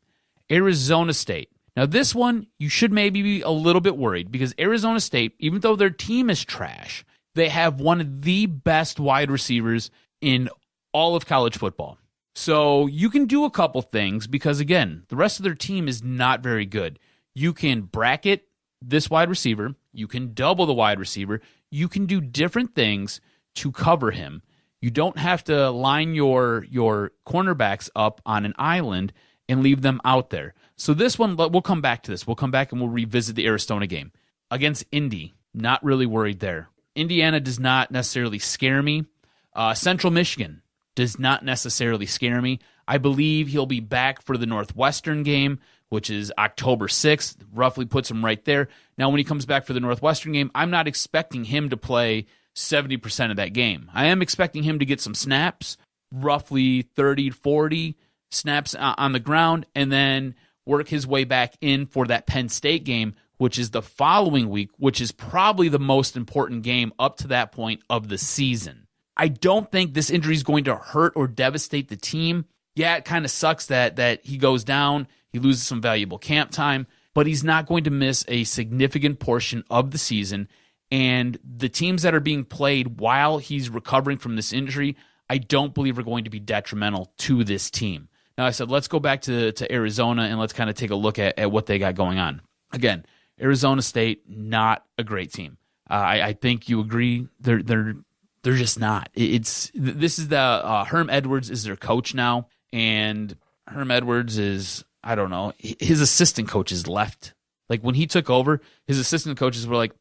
Arizona State. Now, this one, you should maybe be a little bit worried because Arizona State, even though their team is trash, they have one of the best wide receivers in all of college football. So you can do a couple things because, again, the rest of their team is not very good. You can bracket this wide receiver. You can double the wide receiver. You can do different things to cover him. You don't have to line your cornerbacks up on an island and leave them out there. So this one, we'll come back to this. We'll come back and we'll revisit the Arizona game. Against Indy, not really worried there. Indiana does not necessarily scare me. Central Michigan does not necessarily scare me. I believe he'll be back for the Northwestern game, which is October 6th, roughly puts him right there. Now, when he comes back for the Northwestern game, I'm not expecting him to play 70% of that game. I am expecting him to get some snaps, roughly 30, 40 snaps on the ground, and then work his way back in for that Penn State game, which is the following week, which is probably the most important game up to that point of the season. I don't think this injury is going to hurt or devastate the team. Yeah, it kind of sucks that he goes down, he loses some valuable camp time, but he's not going to miss a significant portion of the season. And the teams that are being played while he's recovering from this injury, I don't believe are going to be detrimental to this team. Now, I said, let's go back to Arizona and let's kind of take a look at what they got going on. Again, Arizona State, not a great team. I think you agree. They're just not. This is the Herm Edwards is their coach now, and Herm Edwards is, I don't know, his assistant coaches left. Like when he took over, his assistant coaches were like,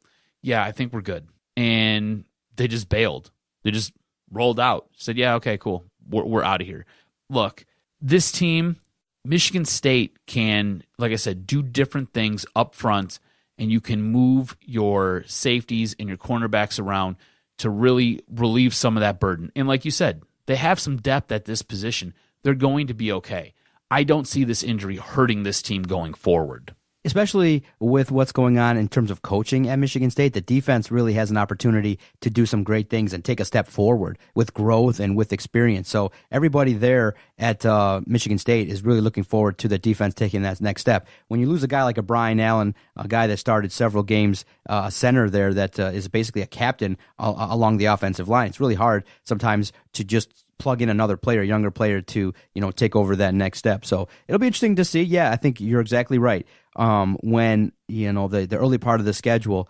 yeah, I think we're good. And they just bailed. They just rolled out. Said, yeah, okay, cool. We're out of here. Look, this team, Michigan State can, like I said, do different things up front, and you can move your safeties and your cornerbacks around to really relieve some of that burden. And like you said, they have some depth at this position. They're going to be okay. I don't see this injury hurting this team going forward. Especially with what's going on in terms of coaching at Michigan State, the defense really has an opportunity to do some great things and take a step forward with growth and with experience. So everybody there at Michigan State is really looking forward to the defense taking that next step. When you lose a guy like a Brian Allen, a guy that started several games, a center there that is basically a captain along the offensive line, it's really hard sometimes to just plug in another player, a younger player to, take over that next step. So it'll be interesting to see. Yeah, I think you're exactly right. When, the early part of the schedule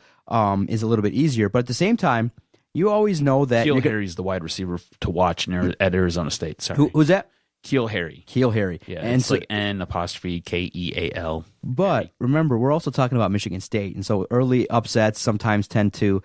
is a little bit easier. But at the same time, you always know that Keel Harry's the wide receiver to watch at Arizona State. Sorry. Who's that? Keel Harry. Keel Harry. Yeah, and it's like N''Keal. But remember, we're also talking about Michigan State. And so early upsets sometimes tend to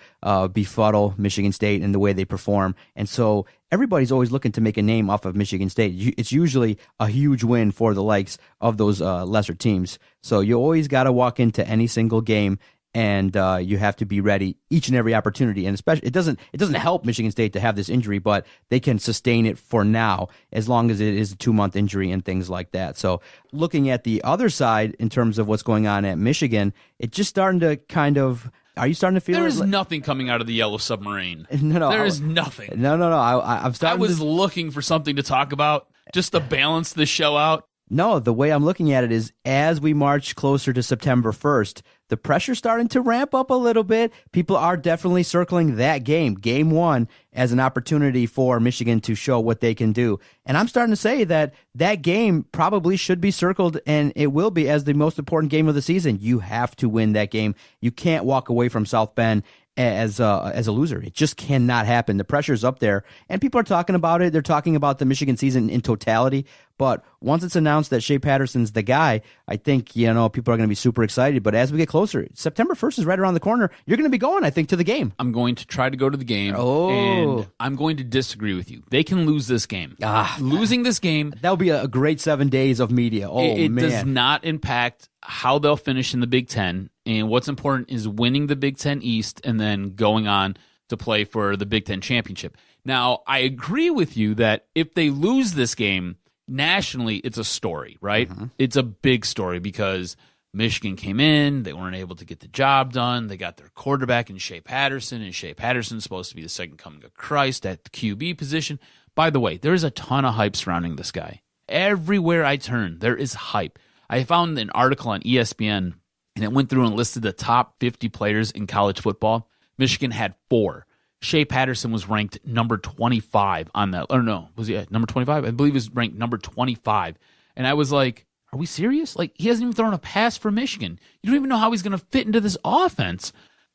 befuddle Michigan State in the way they perform. And so everybody's always looking to make a name off of Michigan State. It's usually a huge win for the likes of those lesser teams. So you always got to walk into any single game and you have to be ready each and every opportunity. And especially, it doesn't help Michigan State to have this injury, but they can sustain it for now as long as it is a 2-month injury and things like that. So looking at the other side in terms of what's going on at Michigan, it's just starting to kind of. Are you starting to feel? There is nothing coming out of the Yellow Submarine. No, there is nothing. No. I'm starting. I was looking for something to talk about just to balance the show out. No, the way I'm looking at it is as we march closer to September 1st, the pressure's starting to ramp up a little bit. People are definitely circling that game 1, as an opportunity for Michigan to show what they can do. And I'm starting to say that game probably should be circled, and it will be, as the most important game of the season. You have to win that game. You can't walk away from South Bend as a loser. It just cannot happen. The pressure's up there, and people are talking about it. They're talking about the Michigan season in totality. But once it's announced that Shea Patterson's the guy, I think, people are going to be super excited. But as we get closer, September 1st is right around the corner. You're going to be going, I think, to the game. I'm going to try to go to the game, and I'm going to disagree with you. They can lose this game. Losing this game, that would be a great 7 days of media. It does not impact how they'll finish in the Big Ten. And what's important is winning the Big Ten East and then going on to play for the Big Ten championship. Now, I agree with you that if they lose this game, nationally, it's a story, right? Mm-hmm. It's a big story because Michigan came in, they weren't able to get the job done, they got their quarterback in Shea Patterson, and Shea Patterson's supposed to be the second coming of Christ at the QB position. By the way, there's a ton of hype surrounding this guy. Everywhere I turn, there is hype. I found an article on ESPN, and it went through and listed the top 50 players in college football. Michigan had 4. Shea Patterson was ranked number 25 on that. Or no, was he number 25? I believe he was ranked number 25. And I was like, are we serious? Like, he hasn't even thrown a pass for Michigan. You don't even know how he's going to fit into this offense.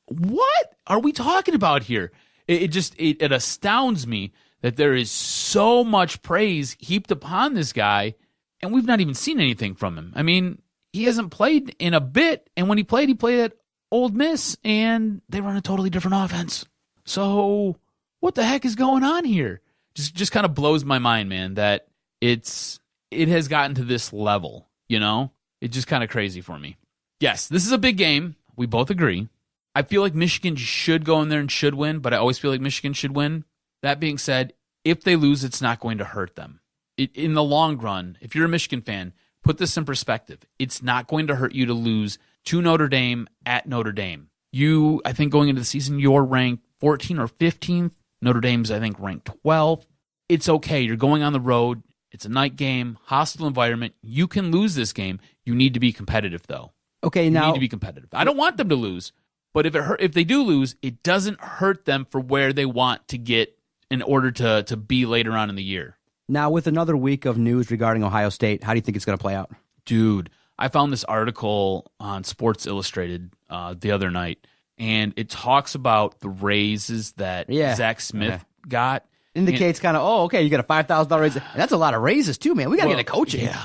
What are we talking about here? It astounds me that there is so much praise heaped upon this guy, and we've not even seen anything from him. I mean, he hasn't played in a bit, and when he played at Ole Miss, and they run a totally different offense. So what the heck is going on here? Just kind of blows my mind, man, that it has gotten to this level, It's just kind of crazy for me. Yes, this is a big game. We both agree. I feel like Michigan should go in there and should win, but I always feel like Michigan should win. That being said, if they lose, it's not going to hurt them. In the long run, if you're a Michigan fan, put this in perspective. It's not going to hurt you to lose to Notre Dame at Notre Dame. I think going into the season, you're ranked 14th or 15th. Notre Dame's, I think, ranked 12th. It's okay. You're going on the road. It's a night game, hostile environment. You can lose this game. You need to be competitive, though. Okay, now you need to be competitive. I don't want them to lose, but if they do lose, it doesn't hurt them for where they want to get in order to be later on in the year. Now, with another week of news regarding Ohio State, how do you think it's going to play out? Dude, I found this article on Sports Illustrated the other night, and it talks about the raises that Zach Smith got. Indicates kind of, okay, you got a $5,000 raise. And that's a lot of raises too, man. We got to get a coaching. Yeah.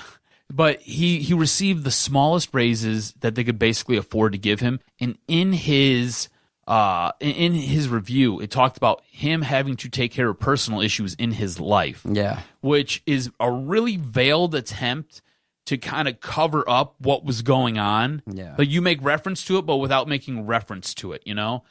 But he received the smallest raises that they could basically afford to give him. And in his review, it talked about him having to take care of personal issues in his life. Yeah. Which is a really veiled attempt to kind of cover up what was going on. Yeah. Like, you make reference to it, but without making reference to it, And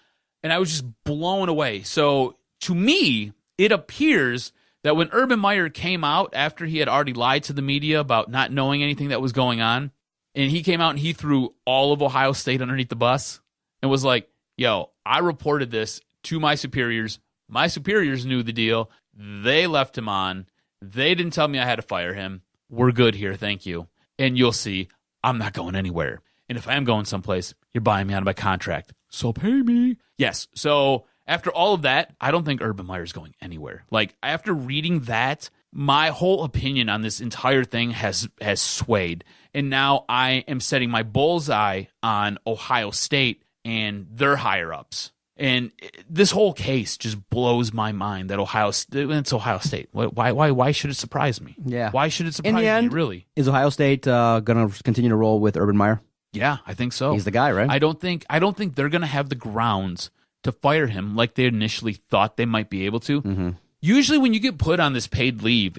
I was just blown away. So to me, it appears that when Urban Meyer came out after he had already lied to the media about not knowing anything that was going on, and he came out and he threw all of Ohio State underneath the bus and was like, yo, I reported this to my superiors. My superiors knew the deal. They left him on. They didn't tell me I had to fire him. We're good here, thank you. And you'll see, I'm not going anywhere. And if I am going someplace, you're buying me out of my contract. So pay me. Yes, so after all of that, I don't think Urban Meyer's going anywhere. Like, after reading that, my whole opinion on this entire thing has swayed. And now I am setting my bullseye on Ohio State and their higher-ups. And this whole case just blows my mind that it's Ohio State. Why should it surprise me? Yeah. Why should it surprise me, really? Is Ohio State going to continue to roll with Urban Meyer? Yeah, I think so. He's the guy, right? I don't think they're going to have the grounds to fire him like they initially thought they might be able to. Mm-hmm. Usually when you get put on this paid leave,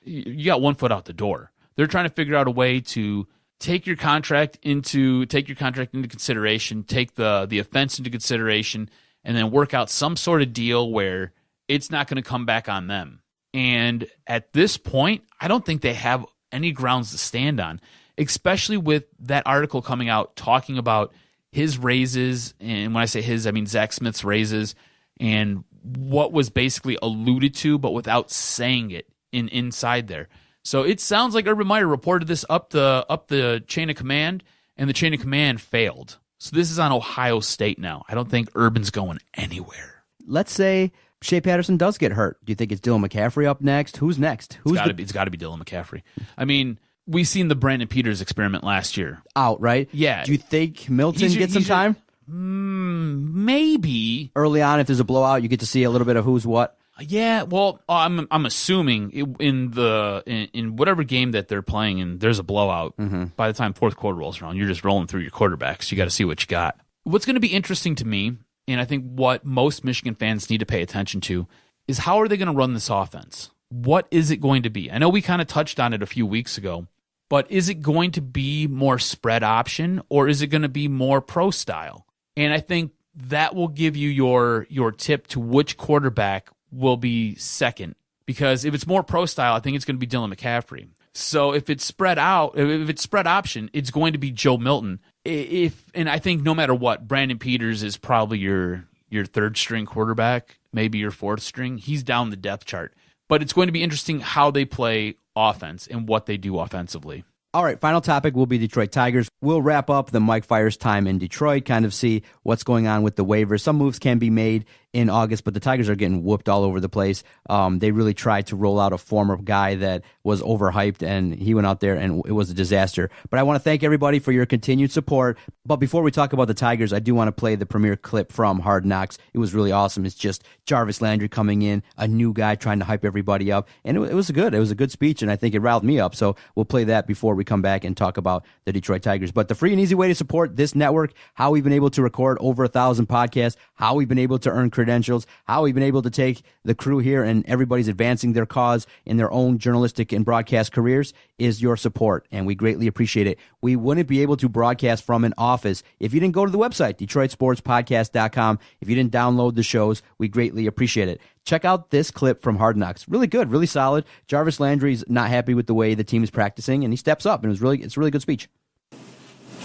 you got one foot out the door. They're trying to figure out a way to take your contract into consideration, take the offense into consideration, and then work out some sort of deal where it's not going to come back on them. And at this point, I don't think they have any grounds to stand on, especially with that article coming out talking about his raises. And when I say his, I mean Zach Smith's raises and what was basically alluded to, but without saying it inside there. So it sounds like Urban Meyer reported this up the chain of command, and the chain of command failed. So this is on Ohio State now. I don't think Urban's going anywhere. Let's say Shea Patterson does get hurt. Do you think it's Dylan McCaffrey up next? Who's next? It's got to be Dylan McCaffrey. I mean, we've seen the Brandon Peters experiment last year. Out, right? Yeah. Do you think Milton gets some time? Maybe. Early on, if there's a blowout, you get to see a little bit of who's what. Yeah, well, I'm assuming in whatever game that they're playing and there's a blowout, by the time fourth quarter rolls around, you're just rolling through your quarterbacks. You got to see what you got. What's going to be interesting to me, and I think what most Michigan fans need to pay attention to, is how are they going to run this offense? What is it going to be? I know we kind of touched on it a few weeks ago, but is it going to be more spread option or is it going to be more pro style? And I think that will give you your tip to which quarterback will be second, because if it's more pro style, I think it's going to be Dylan McCaffrey. So if it's spread out, if it's spread option, it's going to be Joe Milton. And I think no matter what, Brandon Peters is probably your third string quarterback, maybe your fourth string. He's down the depth chart, but it's going to be interesting how they play offense and what they do offensively. All right, final topic will be Detroit Tigers. We'll wrap up the Mike Fiers time in Detroit, kind of see what's going on with the waivers. Some moves can be made in August, but the Tigers are getting whooped all over the place. They really tried to roll out a former guy that was overhyped, and he went out there, and it was a disaster. But I want to thank everybody for your continued support. But before we talk about the Tigers, I do want to play the premiere clip from Hard Knocks. It was really awesome. It's just Jarvis Landry coming in, a new guy trying to hype everybody up, and it was a good speech, and I think it riled me up. So we'll play that before we come back and talk about the Detroit Tigers. But the free and easy way to support this network, how we've been able to record over 1,000 podcasts, how we've been able to earn credentials, how we've been able to take the crew here and everybody's advancing their cause in their own journalistic and broadcast careers, is your support, and we greatly appreciate it. We wouldn't be able to broadcast from an office if you didn't go to the website, DetroitSportsPodcast.com. If you didn't download the shows, we greatly appreciate it. Check out this clip from Hard Knocks. Really good, really solid. Jarvis Landry's not happy with the way the team is practicing, and he steps up, and it's a really good speech.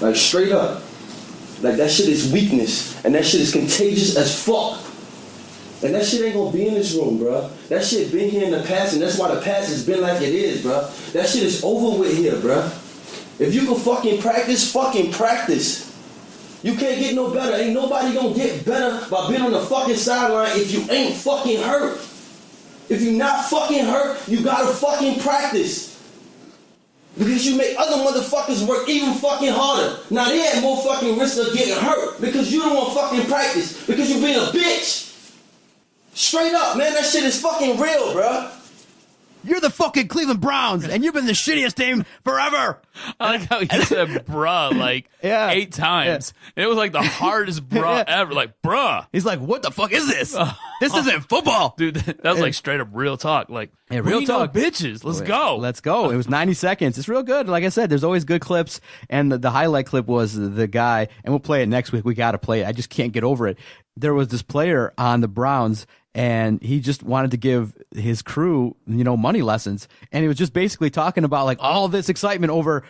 Like, straight up. Like, that shit is weakness, and that shit is contagious as fuck. And that shit ain't gonna be in this room, bro. That shit been here in the past, and that's why the past has been like it is, bro. That shit is over with here, bro. If you can fucking practice. You can't get no better. Ain't nobody gonna get better by being on the fucking sideline if you ain't fucking hurt. If you not fucking hurt, you gotta fucking practice. Because you make other motherfuckers work even fucking harder. Now they had more fucking risk of getting hurt because you don't want fucking practice. Because you being a bitch. Straight up, man, that shit is fucking real, bruh. You're the fucking Cleveland Browns, and you've been the shittiest team forever. I like how he said bruh like 8 times. Yeah. It was like the hardest bruh ever. Like, bruh. He's like, what the fuck is this? This isn't football. Dude, that was like straight up real talk. Like, real talk. Bitches, let's go. Let's go. It was 90 seconds. It's real good. Like I said, there's always good clips, and the highlight clip was the guy, and we'll play it next week. We got to play it. I just can't get over it. There was this player on the Browns, and he just wanted to give his crew, money lessons. And he was just basically talking about like all this excitement over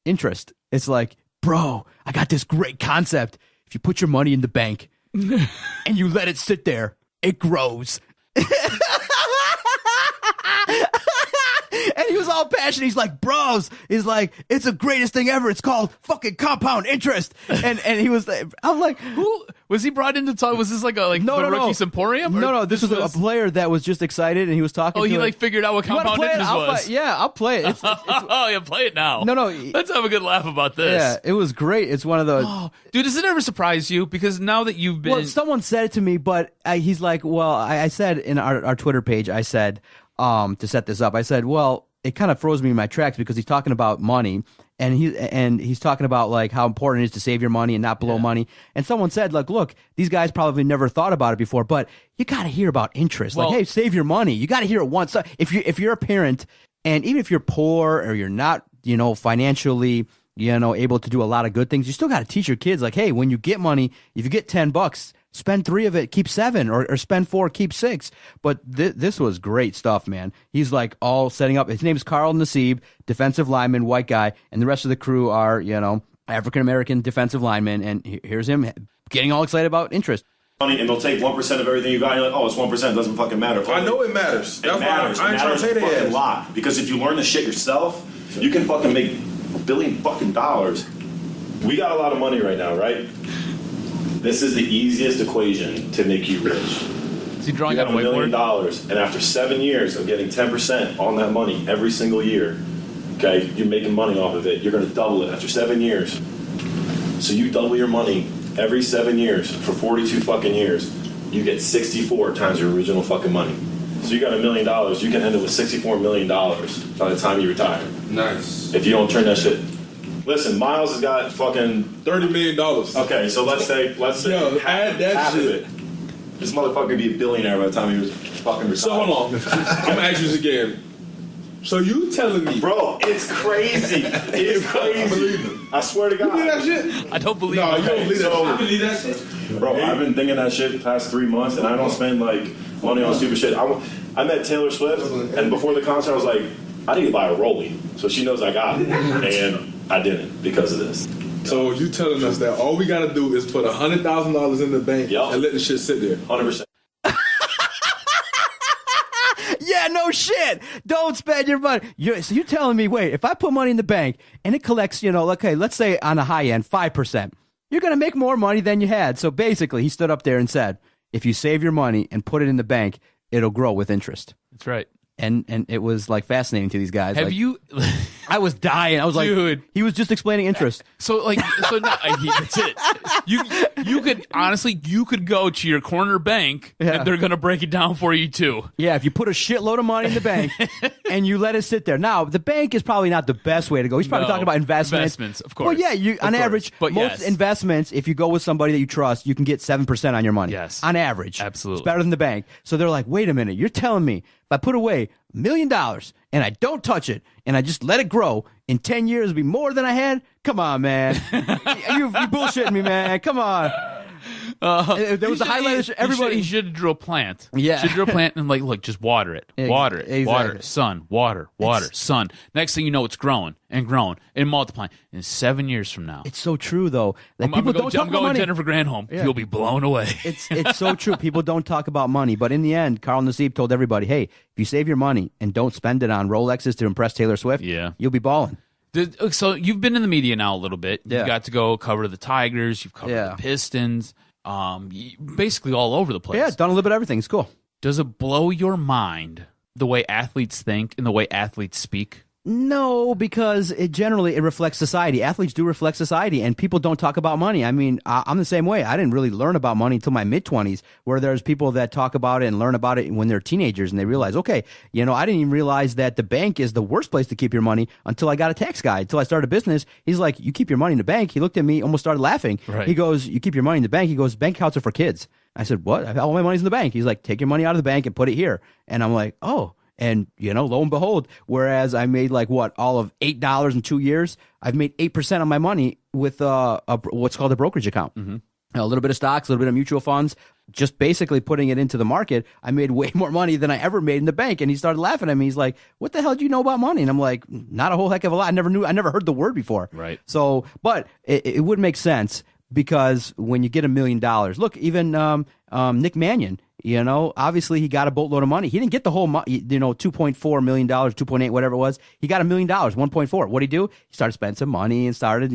interest. It's like, bro, I got this great concept. If you put your money in the bank and you let it sit there, it grows. And he was all passionate. He's like, bros, he's like, it's the greatest thing ever. It's called fucking compound interest. And he was, I'm like, who was he brought in to talk? Was this like the rookie Symposium? No, this was a player that was just excited, and he was talking. Oh, he figured out what compound interest was. I'll play it. Oh, yeah, play it now. No. Let's have a good laugh about this. Yeah, it was great. It's one of those. Oh, dude, does it ever surprise you? Because now that you've been. Well, someone said it to me, but he's like, well, I said in our Twitter page, I said, to set this up, I said, well, it kind of froze me in my tracks because he's talking about money, and he's talking about like how important it is to save your money and not blow money. And someone said, like, look, these guys probably never thought about it before, but you got to hear about interest. Well, like, hey, save your money. You got to hear it once. So if you're a parent, and even if you're poor or you're not, financially able to do a lot of good things, you still got to teach your kids, like, hey, when you get money, if you get $10, spend 3 of it, keep 7, or spend 4, keep 6. But this was great stuff, man. He's like all setting up. His name is Carl Nassib, defensive lineman, white guy, and the rest of the crew are, African-American defensive linemen. And here's him getting all excited about interest. Money, and they'll take 1% of everything you got. And you're like, oh, it's 1%. Doesn't fucking matter. I know it matters. It matters. I ain't trying to say that. Lot. Because if you learn the shit yourself, you can fucking make $1 billion fucking dollars. We got a lot of money right now, right? This is the easiest equation to make you rich. Is he drawing out on a $1 million, whiteboard? and after 7 years of getting 10% on that money every single year, okay, you're making money off of it. You're going to double it after 7 years. So you double your money every 7 years for 42 fucking years. You get 64 times your original fucking money. So you got $1 million. You can end up with $64 million by the time you retire. Nice. If you don't turn that shit. Listen, Myles has got fucking $30 million. Okay, so let's say Yo, add that half shit. of it. This motherfucker would be a billionaire by the time he was fucking retired. So hold on. I'm gonna ask you this again. So you telling me, bro? It's crazy. It's crazy. I believe it. I swear to God. You believe that shit? I don't believe No, it. you don't believe that. So- I believe that shit. Bro, I've been thinking that shit the past 3 months, and I don't spend like money on stupid shit. I met Taylor Swift, and before the concert, I was like, I need to buy a Rollie, so she knows I got it, and I didn't because of this. So you telling us that all we gotta do is put $100,000 in the bank Yup. and let the shit sit there? 100%. Yeah, no shit. Don't spend your money. So you're telling me, wait, if I put money in the bank and it collects, okay, let's say on a high end, 5%, you're going to make more money than you had. So basically, he stood up there and said, if you save your money and put it in the bank, it'll grow with interest. That's right. And it was like fascinating to these guys. Have like, you? I was dying. I was like, Dude. he was just explaining interest. So that's it. You could honestly, you could go to your corner bank Yeah. and they're gonna break it down for you too. Yeah, if you put a shitload of money in the bank and you let it sit there. Now, the bank is probably not the best way to go. He's probably No. talking about investments. Investments, of course. Well, yeah, Of on course. average, But most yes. investments, if you go with somebody that you trust, you can get 7% on your money. Yes. On average. Absolutely. It's better than the bank. So they're like, wait a minute, you're telling me if I put away $1 million and I don't touch it and I just let it grow, in 10 years it'll be more than I had? Come on, man. you bullshitting me, man. Come on. There was a highlight. Everybody. He should drill a plant. Yeah. Should drill a plant and look, just water it. Water it. Water, Exactly. sun, water, sun. Next thing you know, it's growing and multiplying. And 7 years from now, It's so true, though. Like, I'm people going don't talk about to money. Jennifer Granholm. Yeah. You'll be blown away. It's so true. People don't talk about money, but in the end, Carl Nassib told everybody, "Hey, if you save your money and don't spend it on Rolexes to impress Taylor Swift, Yeah. you'll be balling." So you've been in the media now a little bit. Yeah. You got to go cover the Tigers. You've covered Yeah. the Pistons. Basically all over the place. Yeah, done a little bit of everything. It's cool. Does it blow your mind the way athletes think and the way athletes speak? No, because it generally reflects society. Athletes do reflect society, and people don't talk about money. I mean, I'm the same way. I didn't really learn about money until my mid-20s, where there's people that talk about it and learn about it when they're teenagers, and they realize, okay, I didn't even realize that the bank is the worst place to keep your money until I got a tax guy. Until I started a business, he's like, you keep your money in the bank. He looked at me, almost started laughing. Right. He goes, you keep your money in the bank. He goes, bank accounts are for kids. I said, what? All my money's in the bank. He's like, take your money out of the bank and put it here. And I'm like, oh. And, lo and behold, whereas I made all of $8 in 2 years, I've made 8% of my money with what's called a brokerage account. Mm-hmm. A little bit of stocks, a little bit of mutual funds, just basically putting it into the market. I made way more money than I ever made in the bank. And he started laughing at me. He's like, what the hell do you know about money? And I'm like, not a whole heck of a lot. I never heard the word before. Right. So, but it would make sense because when you get $1 million, look, even Nick Mannion, obviously he got a boatload of money. He didn't get the whole, $2.4 million, 2.8, whatever it was. He got $1 million, 1.4. What'd he do? He started spending some money and started,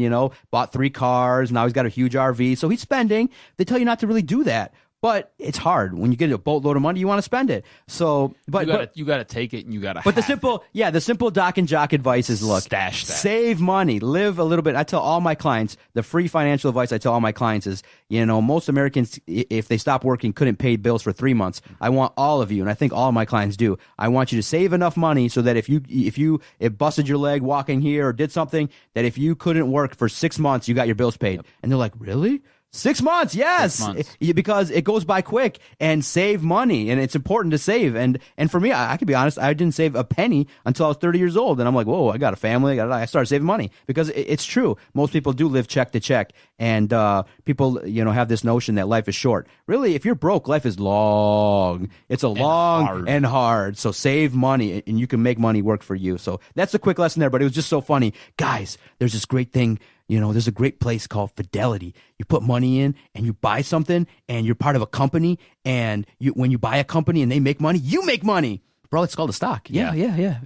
bought 3 cars. Now he's got a huge RV. So he's spending. They tell you not to really do that. But it's hard. When you get a boatload of money, you want to spend it. So, You got to take it and you got to. But the simple Doc and Jock advice is, look, Stash that. save money, live a little bit. I tell all my clients, the free financial advice I tell all my clients is, most Americans, if they stop working, couldn't pay bills for 3 months. I want all of you, and I think all of my clients do. I want you to save enough money so that if you busted your leg walking here or did something, that if you couldn't work for 6 months, you got your bills paid. And they're like, really? 6 months, yes. 6 months. Because it goes by quick, and save money, and it's important to save. And for me, I can be honest, I didn't save a penny until I was 30 years old, and I'm like, whoa, I got a family, I started saving money, because it's true. Most people do live check to check, and people, have this notion that life is short. Really, if you're broke, life is long. It's long and hard. So save money, and you can make money work for you. So that's a quick lesson there, but it was just so funny. Guys, there's this great thing. There's a great place called Fidelity. You put money in and you buy something, and you're part of a company, and when you buy a company and they make money, you make money. Bro, it's called a stock. Yeah.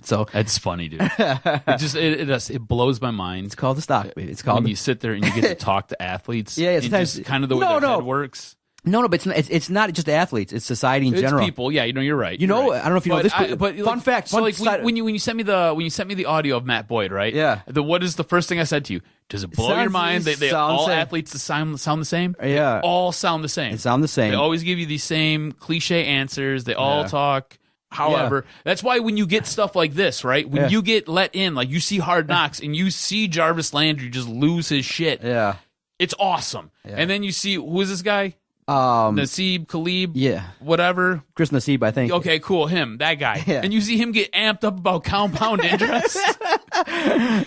So that's funny, dude. It blows my mind. It's called a stock, baby. It's called when you sit there and you get to talk to athletes. Yeah, it's just kind of the way their head works. No, but it's not just athletes. It's society in general. It's people. Yeah, you're right. I don't know if you know this. But fun fact. So when you sent me the audio of Matt Boyd, right? Yeah. What is the first thing I said to you? Does it blow your mind? They all athletes sound the same. Yeah. They all sound the same. They sound the same. They always give you these same cliche answers. They all talk. However, that's why when you get stuff like this, right? When you get let in, like you see Hard Knocks and you see Jarvis Landry just lose his shit. Yeah. It's awesome. Yeah. And then you see, who is this guy? Nassib Khalib, whatever. Chris Nassib, I think. Okay, cool, that guy. Yeah. And you see him get amped up about compound interest.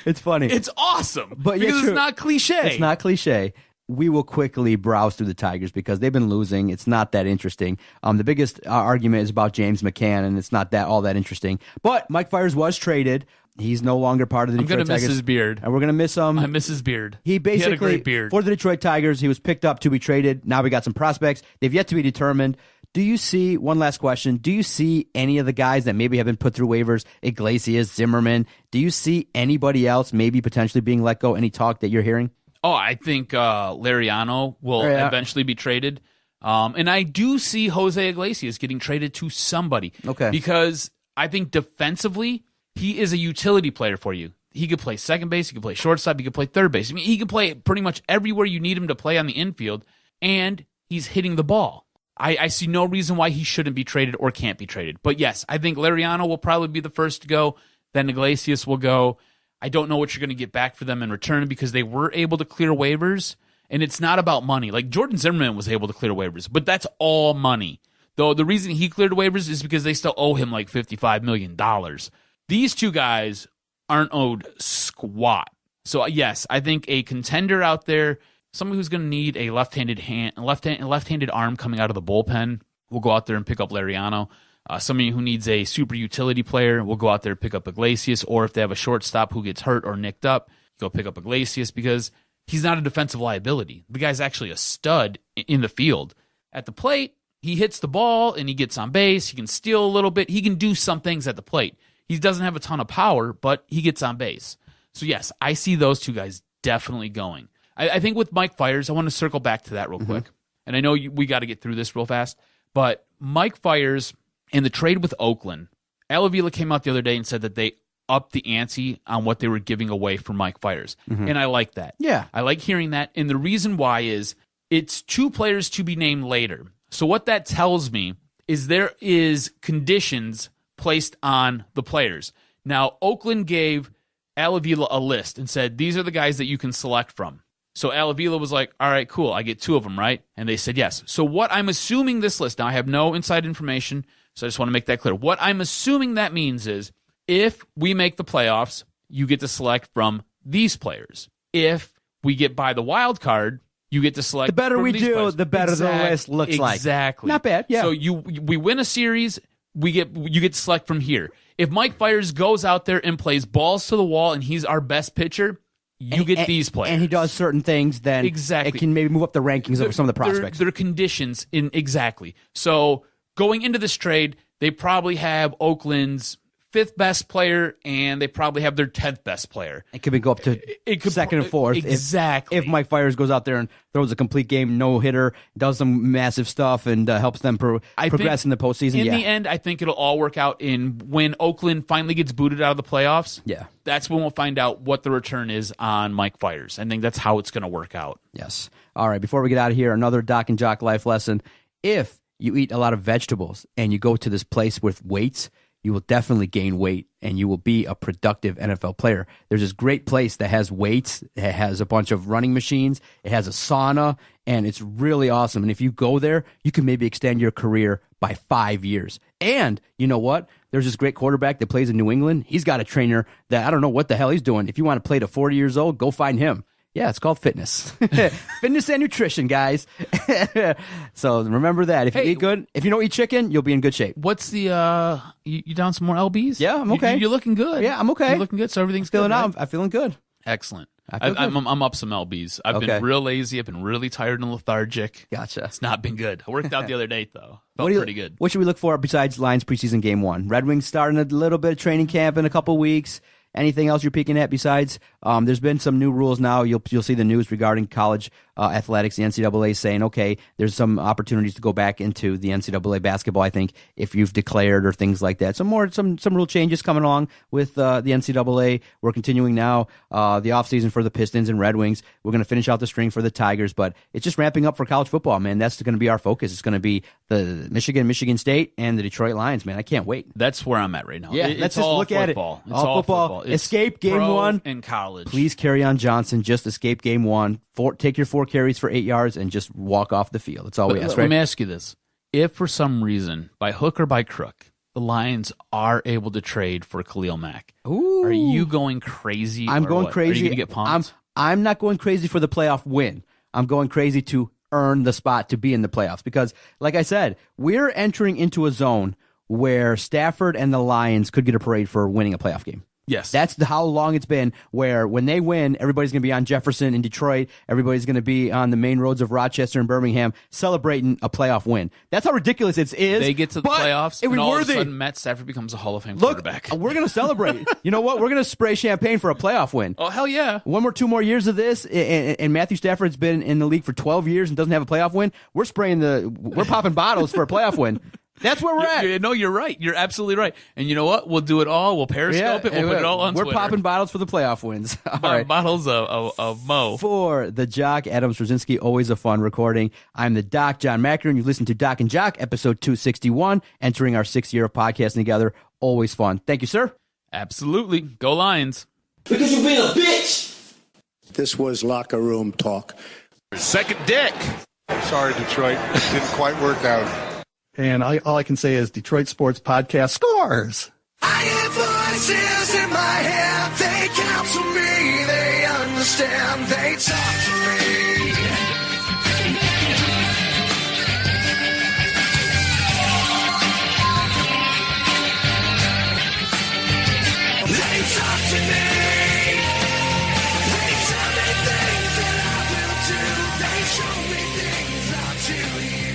It's funny. It's awesome, but because it's not cliche. It's not cliche. We will quickly browse through the Tigers because they've been losing. It's not that interesting. The biggest argument is about James McCann, and it's not all that interesting. But Mike Fiers was traded. He's no longer part of the Detroit Tigers. I'm going to miss his beard. And we're going to miss him. I miss his beard. He basically, had a great beard. For the Detroit Tigers, he was picked up to be traded. Now we got some prospects. They've yet to be determined. Do you see, one last question, do you see any of the guys that maybe have been put through waivers, Iglesias, Zimmerman, do you see anybody else maybe potentially being let go? Any talk that you're hearing? Oh, I think Lariano will eventually be traded. And I do see Jose Iglesias getting traded to somebody. Okay. Because I think defensively, he is a utility player for you. He could play second base, he could play shortstop, he could play third base. I mean, he could play pretty much everywhere you need him to play on the infield, and he's hitting the ball. I see no reason why he shouldn't be traded or can't be traded. But yes, I think Lariano will probably be the first to go, then Iglesias will go. I don't know what you're going to get back for them in return because they were able to clear waivers, and it's not about money. Like Jordan Zimmerman was able to clear waivers, but that's all money. Though the reason he cleared waivers is because they still owe him like $55 million. These two guys aren't owed squat. So yes, I think a contender out there, somebody who's going to need a left-handed arm coming out of the bullpen, will go out there and pick up Lariano. Somebody who needs a super utility player will go out there and pick up Iglesias, or if they have a shortstop who gets hurt or nicked up, go pick up Iglesias because he's not a defensive liability. The guy's actually a stud in the field. At the plate, he hits the ball and he gets on base. He can steal a little bit. He can do some things at the plate. He doesn't have a ton of power, but he gets on base. So yes, I see those two guys definitely going. I think with Mike Fiers, I want to circle back to that real quick. And I know we got to get through this real fast, but Mike Fiers in the trade with Oakland, Al Avila came out the other day and said that they upped the ante on what they were giving away for Mike Fiers. And I like that. Yeah. I like hearing that. And the reason why is it's two players to be named later. So what that tells me is there is conditions placed on the players. Now, Oakland gave Al Avila a list and said, these are the guys that you can select from. So Al Avila was like, all right, cool, I get two of them, right? And they said yes. So what I'm assuming this list, now I have no inside information, so I just want to make that clear. What I'm assuming that means is if we make the playoffs, you get to select from these players. If we get by the wild card, you get to select. The better from we these do, players. the better the list looks like. Exactly. Not bad. Yeah. So we win a series, you get to select from here. If Mike Fiers goes out there and plays balls to the wall and he's our best pitcher, you get these players. And he does certain things, then exactly. It can maybe move up the rankings of some of the prospects. There are conditions in exactly. So going into this trade, they probably have Oakland's 5th best player, and they probably have their 10th best player. It could go up to second and fourth. Exactly. If Mike Fiers goes out there and throws a complete game, no-hitter, does some massive stuff, and helps them progress in the postseason. In the end, I think it'll all work out in when Oakland finally gets booted out of the playoffs. Yeah. That's when we'll find out what the return is on Mike Fiers. I think that's how it's going to work out. Yes. All right, before we get out of here, another Doc and Jock life lesson. If you eat a lot of vegetables and you go to this place with weights, you will definitely gain weight and you will be a productive NFL player. There's this great place that has weights. It has a bunch of running machines. It has a sauna, and it's really awesome. And if you go there, you can maybe extend your career by 5 years. And you know what? There's this great quarterback that plays in New England. He's got a trainer that I don't know what the hell he's doing. If you want to play to 40 years old, go find him. Yeah, it's called fitness. Fitness and nutrition, guys. So remember that. If you eat good, if you don't eat chicken, you'll be in good shape. What's the, you down some more LBs? Yeah, I'm okay. You're looking good. Yeah, I'm okay. You're looking good, so everything's feeling good, right? out. I'm feeling good. Excellent. I'm up some LBs. I've been real lazy. I've been really tired and lethargic. Gotcha. It's not been good. I worked out the other day, though. Felt pretty good. What should we look for besides Lions preseason game 1? Red Wings starting a little bit of training camp in a couple weeks. Anything else you're peeking at besides? There's been some new rules now. You'll see the news regarding college athletics. The NCAA saying, okay, there's some opportunities to go back into the NCAA basketball, I think, if you've declared or things like that. Some rule changes coming along with the NCAA. We're continuing now the offseason for the Pistons and Red Wings. We're going to finish out the string for the Tigers, but it's just ramping up for college football, man. That's going to be our focus. It's going to be the Michigan State, and the Detroit Lions, man. I can't wait. That's where I'm at right now. Yeah, let's just look at it. It's all football. Escape game pro 1 in college. Please carry on Johnson. Just escape game 1. Take your 4 carries for 8 yards and just walk off the field. That's all we ask, right? Let me ask you this. If for some reason, by hook or by crook, the Lions are able to trade for Khalil Mack, are you going crazy? I'm going crazy. Are you going to get pumped? I'm not going crazy for the playoff win. I'm going crazy to earn the spot to be in the playoffs because, like I said, we're entering into a zone where Stafford and the Lions could get a parade for winning a playoff game. Yes. That's how long it's been, where when they win, everybody's going to be on Jefferson in Detroit. Everybody's going to be on the main roads of Rochester and Birmingham celebrating a playoff win. That's how ridiculous it is. They get to the playoffs, it was and all worthy. of a sudden Matt Stafford becomes a Hall of Fame quarterback. We're going to celebrate. You know what? We're going to spray champagne for a playoff win. Oh, hell yeah. 2 more years of this, and Matthew Stafford's been in the league for 12 years and doesn't have a playoff win. We're popping bottles for a playoff win. That's where we're at. No, you're right. You're absolutely right. And you know what? We'll do it all. We'll Periscope it. We'll put it all on Twitter. We're popping bottles for the playoff wins. All right. Bottles of Mo. For the Jock, Adam Straczynski, always a fun recording. I'm the Doc, John Macron. You listen to Doc and Jock, episode 261, entering our 6th year of podcasting together. Always fun. Thank you, sir. Absolutely. Go Lions. Because you've been a bitch. This was locker room talk. Second dick. Sorry, Detroit. Didn't quite work out. And all I can say is Detroit Sports Podcast scores. I have voices in my head. They counsel me. They understand. They talk to me. They talk to me. They tell me things that I will do. They show me things I'll do.